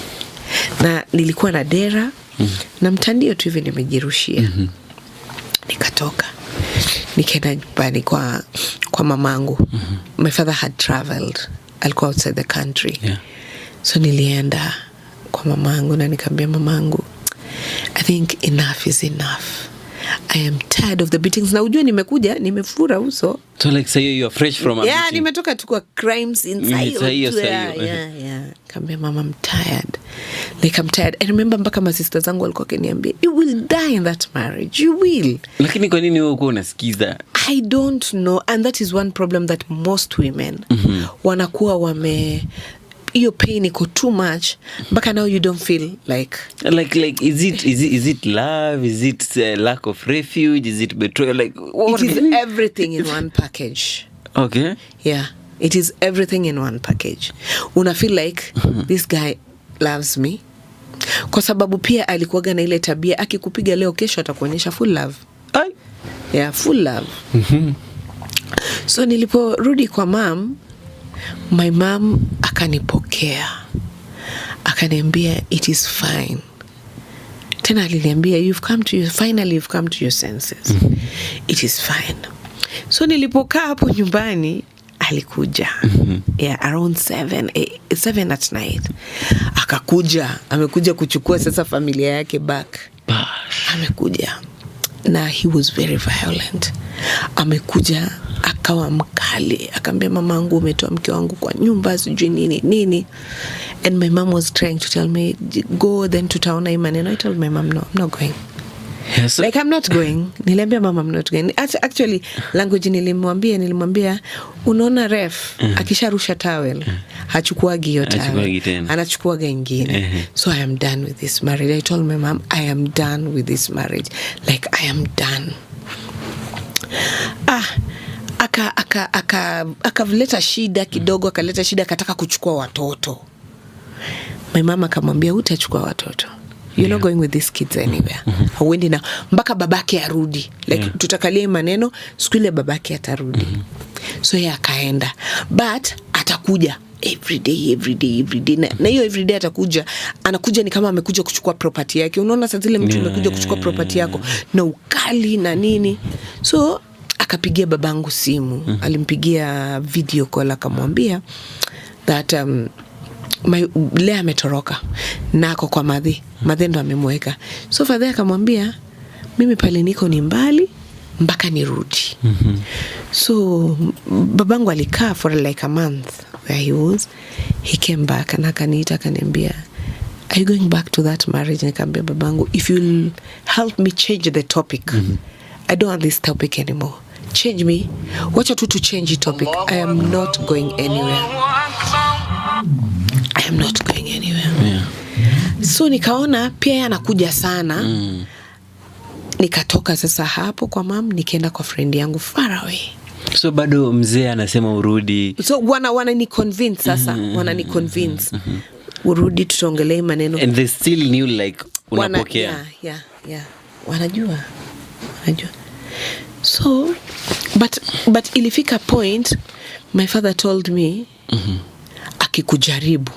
Na nilikuwa na dera na mtandio tu hivi nimejirushia. Nikatoka. Nikaenda nyumbani kwa mamangu. My father had traveled. Alikuwa outside the country. Yeah. So nilienda kwa mamangu na nikamwambia mamangu, I think enough is enough. I am tired of the beatings. Na ujue nimefura uso. So like say you are fresh from a yeah, nimetoka tu kwa crimes inside. Yeah. Kambia mama, I'm tired. Like I'm tired. I remember mpaka my sisters zangu walikuwa kaniambia, you will die in that marriage. You will. Lakini kwa nini wewe uko unasikiza? I don't know. And that is one problem that most women wanakuwa your pain iko too much, but now you don't feel like is it love, is it lack of refuge, is it betrayal, like it is everything in one package. Okay, yeah, it is everything in one package. Una feel like this guy loves me kwa sababu pia alikuwaga na ile tabia akikupiga leo kesho atakuonyesha full love. Yeah, full love. So niliporudi kwa mom, my mom akanipokea, akaniambia it is fine. Tena aliniambia finally you've come to your senses. It is fine. So nilipokaa hapo nyumbani alikuja. Yeah, around 7 at night. Amekuja kuchukua sasa familia yake back. Amekuja. Na he was very violent. Amekuja akawa mkali, akambia mamangu umetoa mke wangu kwa nyumba sijui nini. And my mom was trying to tell me go, then tutaona hii maneno. I told my mom no, I'm not going. Yes. Like I'm not going. Niliambia mama I'm not going. Actually language nilimwambia unaona ref akisharusha towel hachukuagi hiyo towel, anachukuaga ingine. So I am done with this marriage. I told my mom I am done with this marriage. Like I am done. Akaleta shida kidogo, akataka kuchukua watoto. My mama akamwambia utachukua watoto. You're not going with these kids anywhere. Hauendi na mpaka babake arudi. Like tutakalia maneno siku ile babake atarudi. So yeye akaenda. But atakuja every day. Na hiyo every day anakuja ni kama amekuja kuchukua property yake. Unaona sasa zile mtu amekuja kuchukua property yako na ukali na nini. So akapigia babangu simu. Alimpigia video call akamwambia that Lea ametoroka na ako kwa madhi ndo amemweka. So father akamwambia mimi pale niko ni mbali mpaka nirudi. So babangu alikaa for like a month where he was. He came back and akaniita akaniambia, are you going back to that marriage? Nikamwambia babangu, if you'll help me change the topic. I don't want this topic anymore. Change me. Wacha tu to change the topic. I am not going anywhere. I am not going anywhere. Yeah. So nikaona pia anakuja sana. Nikatoka sasa hapo kwa mom, nikaenda kwa friend yangu far away. So bado mzee anasema urudi. So wana ni convince sasa, urudi tutaongelea maneno. And they still knew like unapokea. Yeah. Wanajua. So but ilifika point my father told me akikujaribu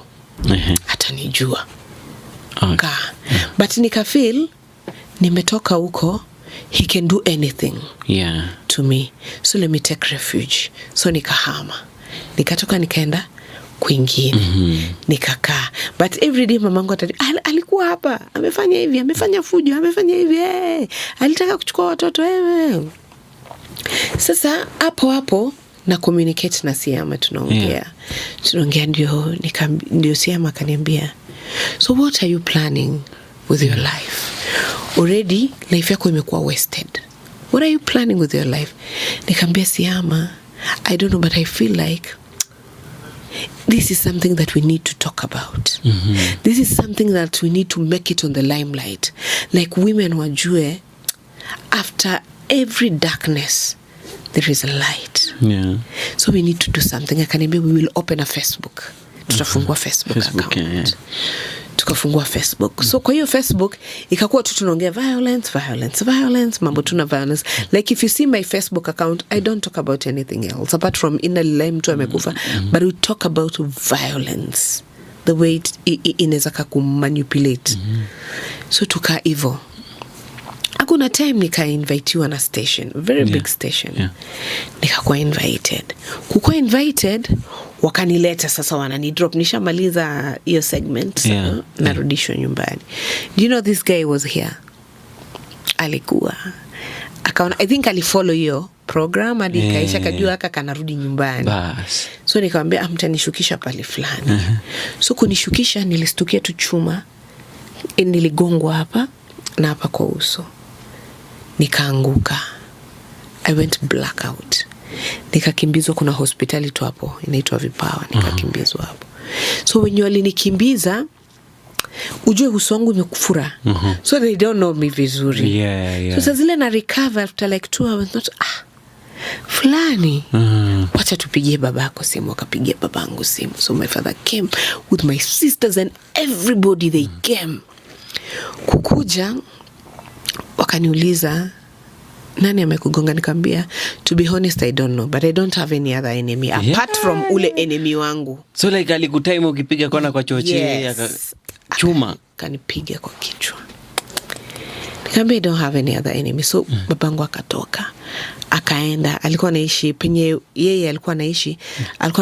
atanijua. But nika feel nimetoka huko, he can do anything to me, so let me take refuge. So nikahama, nikatoka nikaenda kwingine. Nikakaa, but every day mamangu alikuwa hapa, amefanya hivi, amefanya fujo, amefanya hivi, alitaka kuchukua watoto. Sasa hapo na communicate na Siama, tunaongea ndio Siama akaniambia, so what are you planning with your life? Already life yako imekuwa wasted. what are you planning with your life? Nikamwambia Siama, I don't know, but I feel like this is something that we need to talk about. This is something that we need to make it on the limelight. Like women wajue, after every darkness, there is a light. Yeah. So we need to do something. Akaniambia, we will open a Facebook. Tutafungua Facebook account. Yeah. Tukafungua Facebook. So kwa hiyo Facebook ikakuwa tu tunaongea violence, mambo tuna violence. Like if you see my Facebook account, I don't talk about anything else apart from inalilai mtu amekufa, but we talk about violence, the way inaweza kumanipulate. So tuka hivyo. Hakuna time nika-invitiwa na station, very big station. Yeah. Nikakuwa invited. Kukuwa invited, wakanileta sasa wananidrop. Nishamaliza hiyo segment, narudishwa nyumbani. Do you know this guy was here? Alikuwa. I think alifollow hiyo program, hadi kaisha kajua haka kanarudi nyumbani. Bas. So nikamwambia mtanishukisha pale fulani. So kunishukisha nilistukia tu chuma. Niligongwa hapa na hapa kwa uso. Nikaanguka. I went blackout. Nikakimbizwa, kuna hospitali tu hapo inaitwa Vipawa, nikakimbizwa hapo. So when you alinikimbiza, ujue uso wangu umekufura. So they don't know me vizuri. So sasa zile na recover after like 2 hours, not fulani. Wacha tupigie babako simu. Akapigia babangu simu. So my father came with my sisters and everybody, they came. Kukuja wakaniuliza nani amekugonga, nikamwambia to be honest I don't know, but I don't have any other enemy apart from ule enemy wangu. So like alikutime ukipiga kona kwa choche chuma kanipiga kwa kichwa. Nikamwambia I don't have any other enemy. So babangu akatoka akaenda, alikuwa anaishi penye yeye alikuwa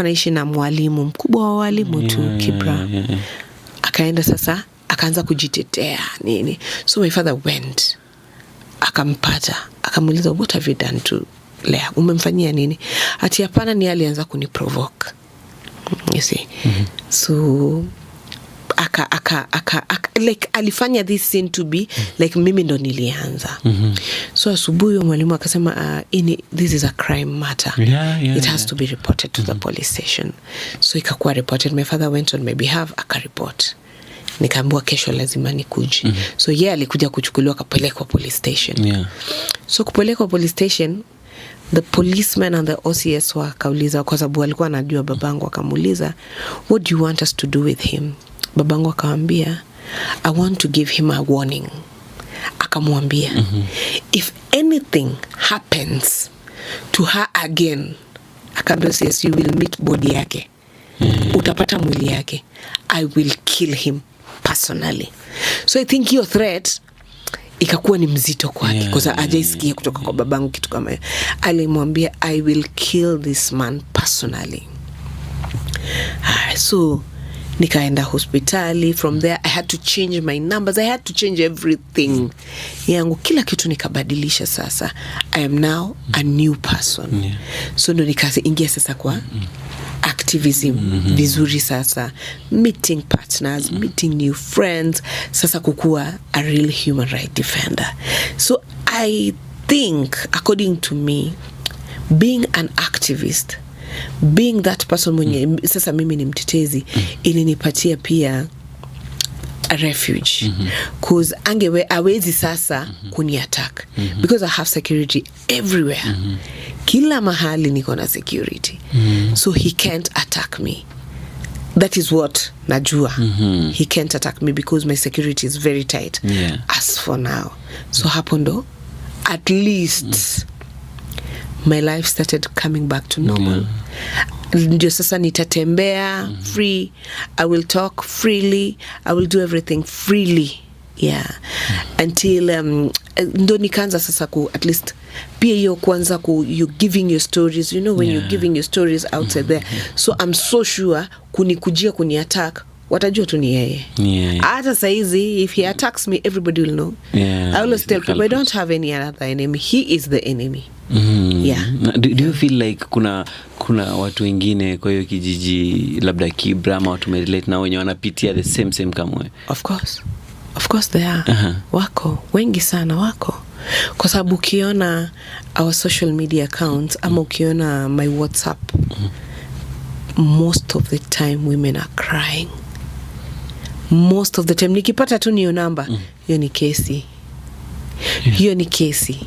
anaishi na mwalimu mkubwa wa walimu tu Kibra. Akaenda sasa akaanza kujitetea nini. So my father went, akampata, akamuuliza what have you done to Lea, umemfanyia nini? Ati hapana, ni alianza kuniprovoke, you see. So like alifanya this scene to be like mimi ndo nilianza. So asubuhi mwalimu akasema this is a crime matter. It has to be reported to the police station. So ikakuwa reported. My father went on my behalf, akareport. Nikaambiwa kesho lazima nikuje. So yeye alikuja kuchukuliwa kapelekwa police station. So kupelekwa police station, the policeman and the OCS wakauliza, kwa sababu alikuwa anajua babangu, akamuuliza what do you want us to do with him? Babangu akamwambia I want to give him a warning. Akamwambia if anything happens to her again, akamwambia yes, you will meet body yake. Utapata mwili yake. I will kill him personally. So I think your threat ikakuwa ni mzito kwake, kwa sababu hajaisikia kutoka kwa babangu kitu kama hiyo. Alimwambia I will kill this man personally. So nikaenda hospitali. From there I had to change my numbers, I had to change everything yangu, kila kitu nikabadilisha. Sasa I am now a new person. So ndo nikaingia sasa kwa activism vizuri sasa, meeting partners, meeting new friends, sasa kukua a real human right defender. So I think according to me, being an activist, being that person mwenye sasa mimi ni mtetezi, ilinipatia pia a refuge. Cause awezi sasa kuni attack because I have security everywhere. Kila mahali niko na security. So he can't attack me. That is what najua. He can't attack me because my security is very tight. As for now. So hapo ndo at least my life started coming back to normal. Ndio sasa nitatembea free, I will talk freely, I will do everything freely. Until ndo nikaanza sasa at least pia hiyo kwanza you giving your stories, you know, when you're giving your stories outside there. So I'm so sure kunikujia kuni attack watajua tu ni yeye. Hata saizi if he attacks me everybody will know. I always tell people I don't have any other enemy, he is the enemy. Do you feel like kuna watu wengine kwa hiyo kijiji labda Kibrama watu relate na wenye wanapitia the same kama wewe? Of course there are. Wako wengi sana wako, Kwa sababu ukiona our social media accounts ama ukiona my WhatsApp, most of the time women are crying. Most of the time nikipata tu niyo namba, hiyo ni kesi. Hiyo ni kesi.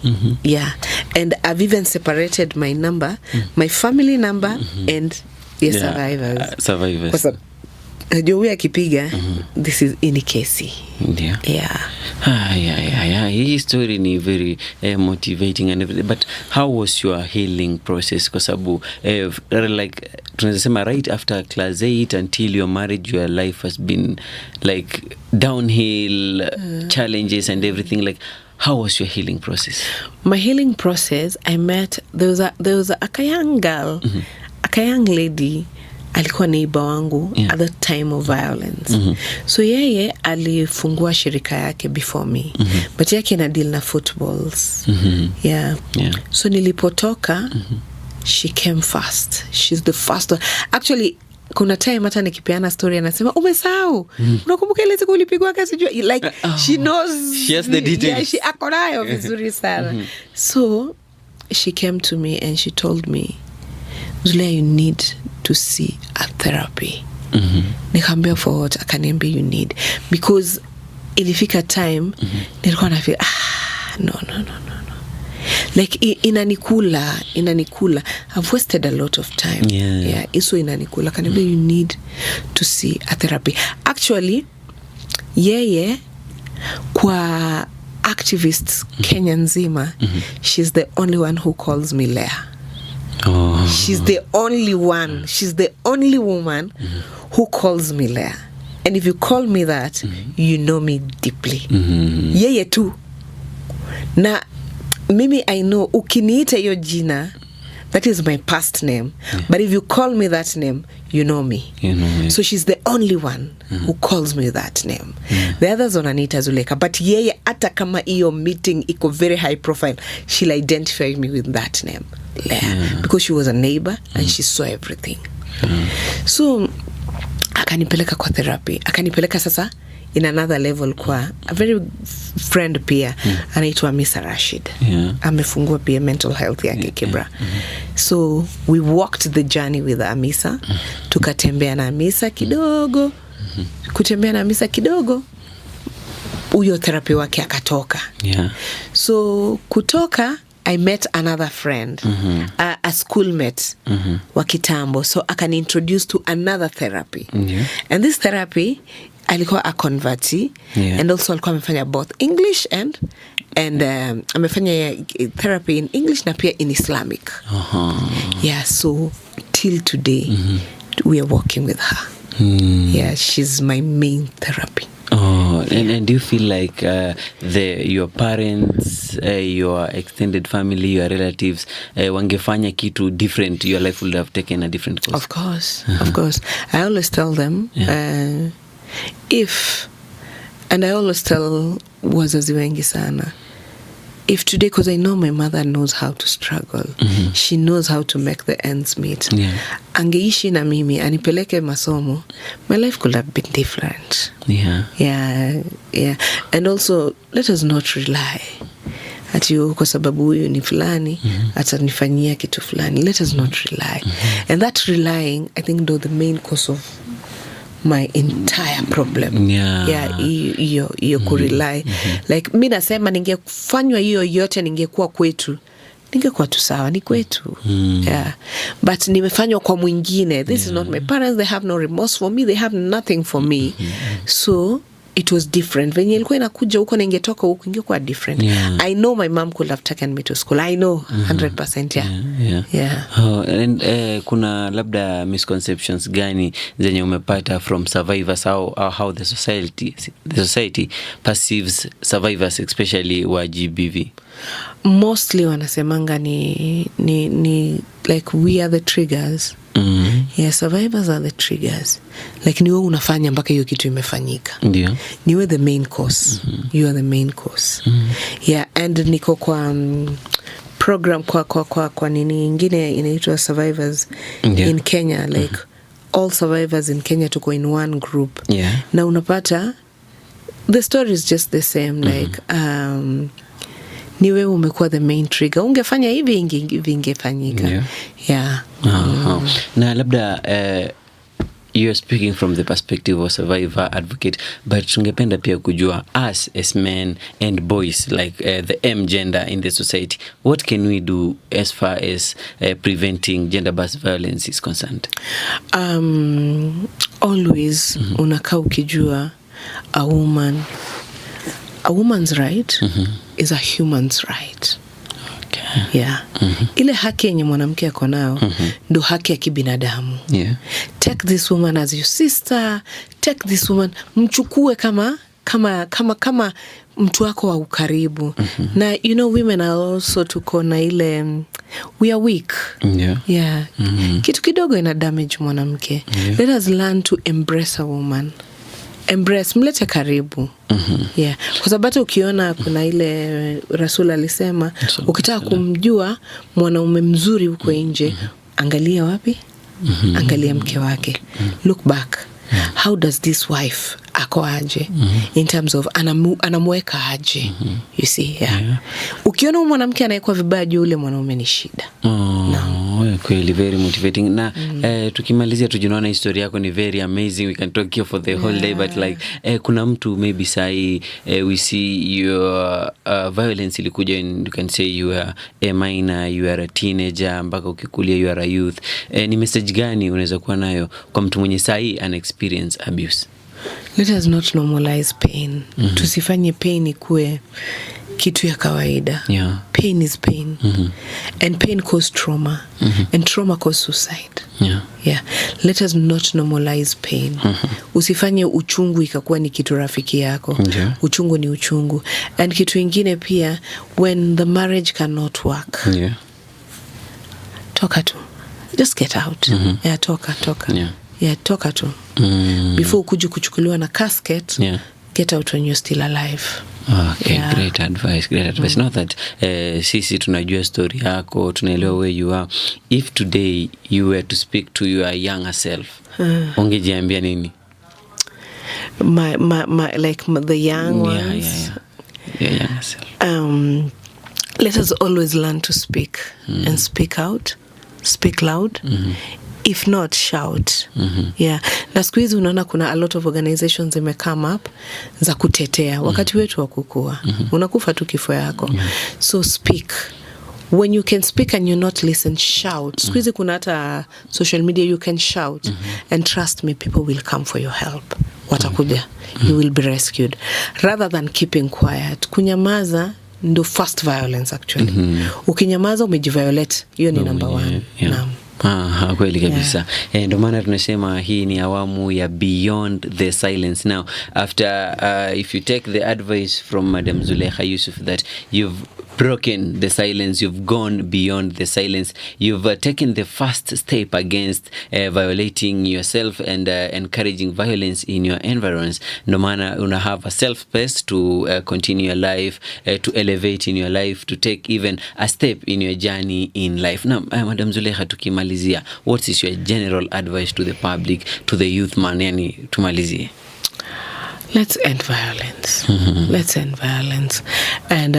Yeah. And I've even separated my number, my family number and survivors. Survivors. Najua akipiga, this is ini kesi. Yeah. Hii story ni very motivating and everything. But how was your healing process? Kwa sababu like tunaweza sema right after class 8 until your marriage, your life has been like downhill, challenges and everything. Like, how was your healing process? My healing process, I met, there was a young girl, a young lady, alikuwa neighbor wangu at the time of violence. So yeye alifungua shirika yake before me. But yake na deal na footballs. Yeah. So nilipotoka, she came first. She's the first one. Actually, kuna time hata nikipeana story anasema umesahau, unakumbuka ile siku ulipigwa kasi jua, like she knows, she has the details. Yeah, she akonayo vizuri sana. So she came to me and she told me, Zulekha, you need to see a therapy. Nikamwambia for what? Akaniambia you need, because ilifika time nilikuwa na feel no, like inanikula. I've wasted a lot of time. Yeah, iso inanikula. Akaniambia you need to see a therapy. Actually yeye kwa activists Kenya nzima, she's the only one who calls me Leah. She's the only one. She's the only woman who calls me Leah. And if you call me that, you know me deeply. Yeye tu. Na mimi I know ukiniita hiyo jina, that is my past name. But if you call me that name, you know me. So she's the only one who calls me that name. The others wananiita Zulekha, but yeye hata kama hiyo meeting iko very high profile, she'll identify me with that name, Leah, because she was a neighbor and she saw everything. So akanipeleka kwa therapy. Akanipeleka sasa in another level kwa a very friend pia, anaitwa Mr. Rashid. Amefungua pia mental health yake Kibra. So we walked the journey with Amisa. Tukatembea na Amisa kidogo. Kutembea na Amisa kidogo, huyo therapy wake akatoka. So kutoka, I met another friend, a schoolmate wa kitambo. So akani introduce to another therapy. And this therapy alikuwa a convertee, and also alikuwa amefanya both English and amefanya therapy in English na pia in Islamic. Yeah, so till today we are working with her. Yeah, she's my main therapy. And do you feel like your parents, your extended family, your relatives, wangefanya kitu different, your life would have taken a different course? Of course. I always tell them, and I always tell wazazi wengi sana, if today, because I know my mother knows how to struggle, she knows how to make the ends meet. Angeishi na mimi anipeleke masomo, my life could have been different. Yeah. And also, let us not rely ati kwa sababu huyu ni fulani atanifanyia kitu fulani. Let us not rely. And that relying, I think, though the main cause of my entire problem. Hiyo kurely. Like mimi nasema ningefanywa hiyo yote, ningekuwa kwetu, ningekuwa tu sawa, ni kwetu. But nimefanywa kwa mwingine. This is not my parents, they have no remorse for me, they have nothing for me. So it was different. Venye ilikuwa inakuja huko na ingetoka huko, ingekuwa different. I know my mom could have taken me to school. I know 100%. And kuna labda misconceptions gani zenye umepata from survivors, how the society perceives survivors, especially wa GBV? Mostly wanasemanga ni like we are the triggers. Survivors are the triggers. Like niwe unafanya mpaka hiyo kitu imefanyika. Niwe the main cause. You are the main cause. And niko kwa program kwa nini ingine inaitwa survivors in Kenya, like all survivors in Kenya tuko in one group. Na unapata the story is just the same, like ni wewe umekuwa the main trigger. Ungefanya hivi ingefanyika. Yeah. Na labda you're speaking from the perspective of survivor advocate, but tungependa pia kujua us as men and boys, like the M gender in the society, what can we do as far as preventing gender-based violence is concerned? Always unakaa ukijua a woman's right is a human's right. Yeah. Ile haki yenye mwanamke ako nayo ndo haki ya kibinadamu. Take this woman as your sister, take this woman, mchukue kama mtu wako wa ukaribu. Na you know, women are also tuko na ile we are weak. Kitu kidogo ina damage mwanamke. Let us learn to embrace a woman. Embrace, mlete karibu. Kwa sababu ukiona kuna ile Rasul alisema ukitaka kumjua mwanaume mzuri huko nje, angalia wapi? Angalia mke wake. Look back. How does this wife ako aje? In terms of anamweka aje? You see, ukiona mwanamke anaikuwa vibaya juu, ule mwanaume ni shida. Kweli very motivating. Na tukimalizia tujunaona historia yako ni very amazing. We can talk here for the whole day, but like kuna mtu maybe sai we see your violence ilikuja, and you can say you are a minor, you are a teenager, mpaka ukikulia you are a youth. Ni message gani unaweza kuwa nayo kwa mtu mwenye sai ana experience abuse? Let us not normalize pain. Tusifanye pain ikuwe kitu ya kawaida. Pain is pain. And pain causes trauma. And trauma causes suicide. Let us not normalize pain. Usifanye uchungu ikakuwa ni kitu rafiki yako. Uchungu ni uchungu. And kitu ingine pia, when the marriage cannot work, toka tu. Just get out. Toka. Toka tu. Before ukuje kuchukuliwa na casket, get out when you're still alive. Okay, great advice. Now that sisi tunajua story yako, tunaelewa where you are. If today you were to speak to your younger self, ungejiambia nini? The young ones. Your younger self. Let us always learn to speak and speak out. Speak loud. If not, shout. Na siku hizi unaona kuna a lot of organizations zime come up za kutetea wakati wetu wa kukua. Unakufa tu kifo yako. So speak. When you can speak and you not listen, shout. Siku hizi kuna hata social media, you can shout. And trust me, people will come for your help. Watakuja. You will be rescued. Rather than keeping quiet. Kunyamaza ndo first violence actually. Ukinyamaza umejiviolate. Hiyo ni number 1. Naam. Kweli kabisa. Ndio maana tunasema hii ni awamu ya Beyond the Silence. Now after if you take the advice from Madam Zulekha Yusuf that you've broken the silence, you've gone beyond the silence, you've taken the first step against violating yourself and encouraging violence in your environs. No maana una have a self space to continue your life, to elevate in your life, to take even a step in your journey in life. Now Madam Zulekha, tukimalizia, what is your general advice to the public, to the youth man? Yani tumalizie. Let's end violence. Let's end violence. And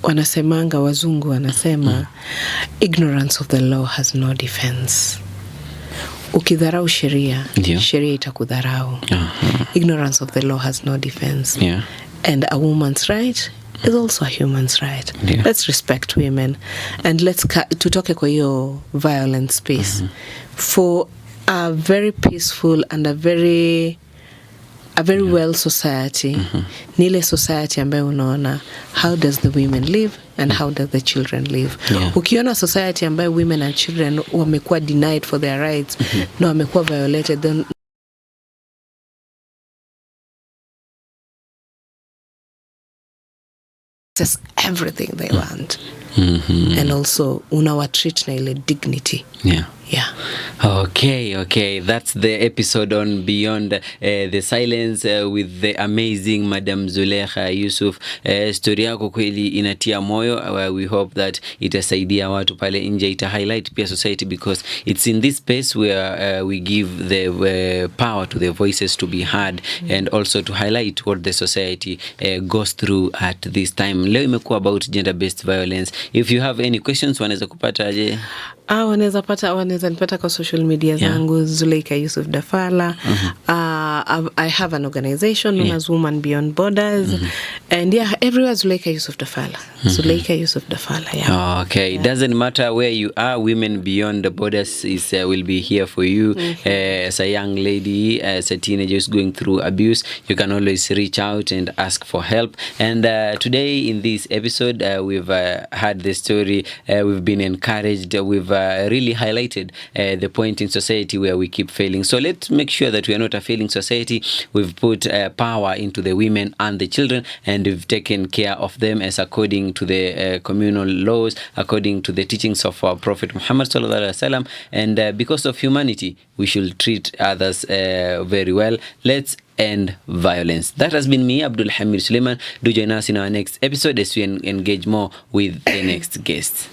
wanasemanga, wazungu wanasema ignorance of the law has no defense. Ukidharau sheria, sheria itakudharau. Ignorance of the law has no defense. And a woman's right is also a human's right. Let's respect women and let's tutoke kwa hiyo violent space for a very peaceful and a very well society. Ni ile society ambayo unaona how does the women live and how does the children live. Ukiona society ambayo women and children wamekuwa denied for their rights, na wamekuwa violated, then just everything they want. And also unawatreat na ile dignity. Yeah. Okay. That's the episode on Beyond the Silence with the amazing Madam Zulekha Yusuf. Story yako kweli inatia moyo. We hope that itasaidia watu pale nje, ita highlight pia society, because it's in this space where we give the power to the voices to be heard and also to highlight what the society goes through at this time. Leo imekuwa about gender based violence. If you have any questions, wanaweza kupata aje? Wanaweza nipata kwa social media zangu, Zulekha Yusuf Dafalla. I have an organization known as Women Beyond Borders, and everywhere Zulekha Yusuf Dafalla. Zulekha Yusuf Dafalla. Okay. It doesn't matter where you are. Women Beyond the Borders will be here for you. As a young lady, as a teenager who's going through abuse, you can always reach out and ask for help. And today in this episode, we've had the story. We've been encouraged. We've really highlighted the point in society where we keep failing. So let's make sure that we are not a failing society. We've put power into the women and the children, and we've taken care of them as according to the communal laws, according to the teachings of our Prophet Muhammad sallallahu alaihi wasallam. And because of humanity, we should treat others very well. Let's end violence. That has been me, Abdul Hamid Suleiman. Do join us in our next episode as we engage more with the next guest.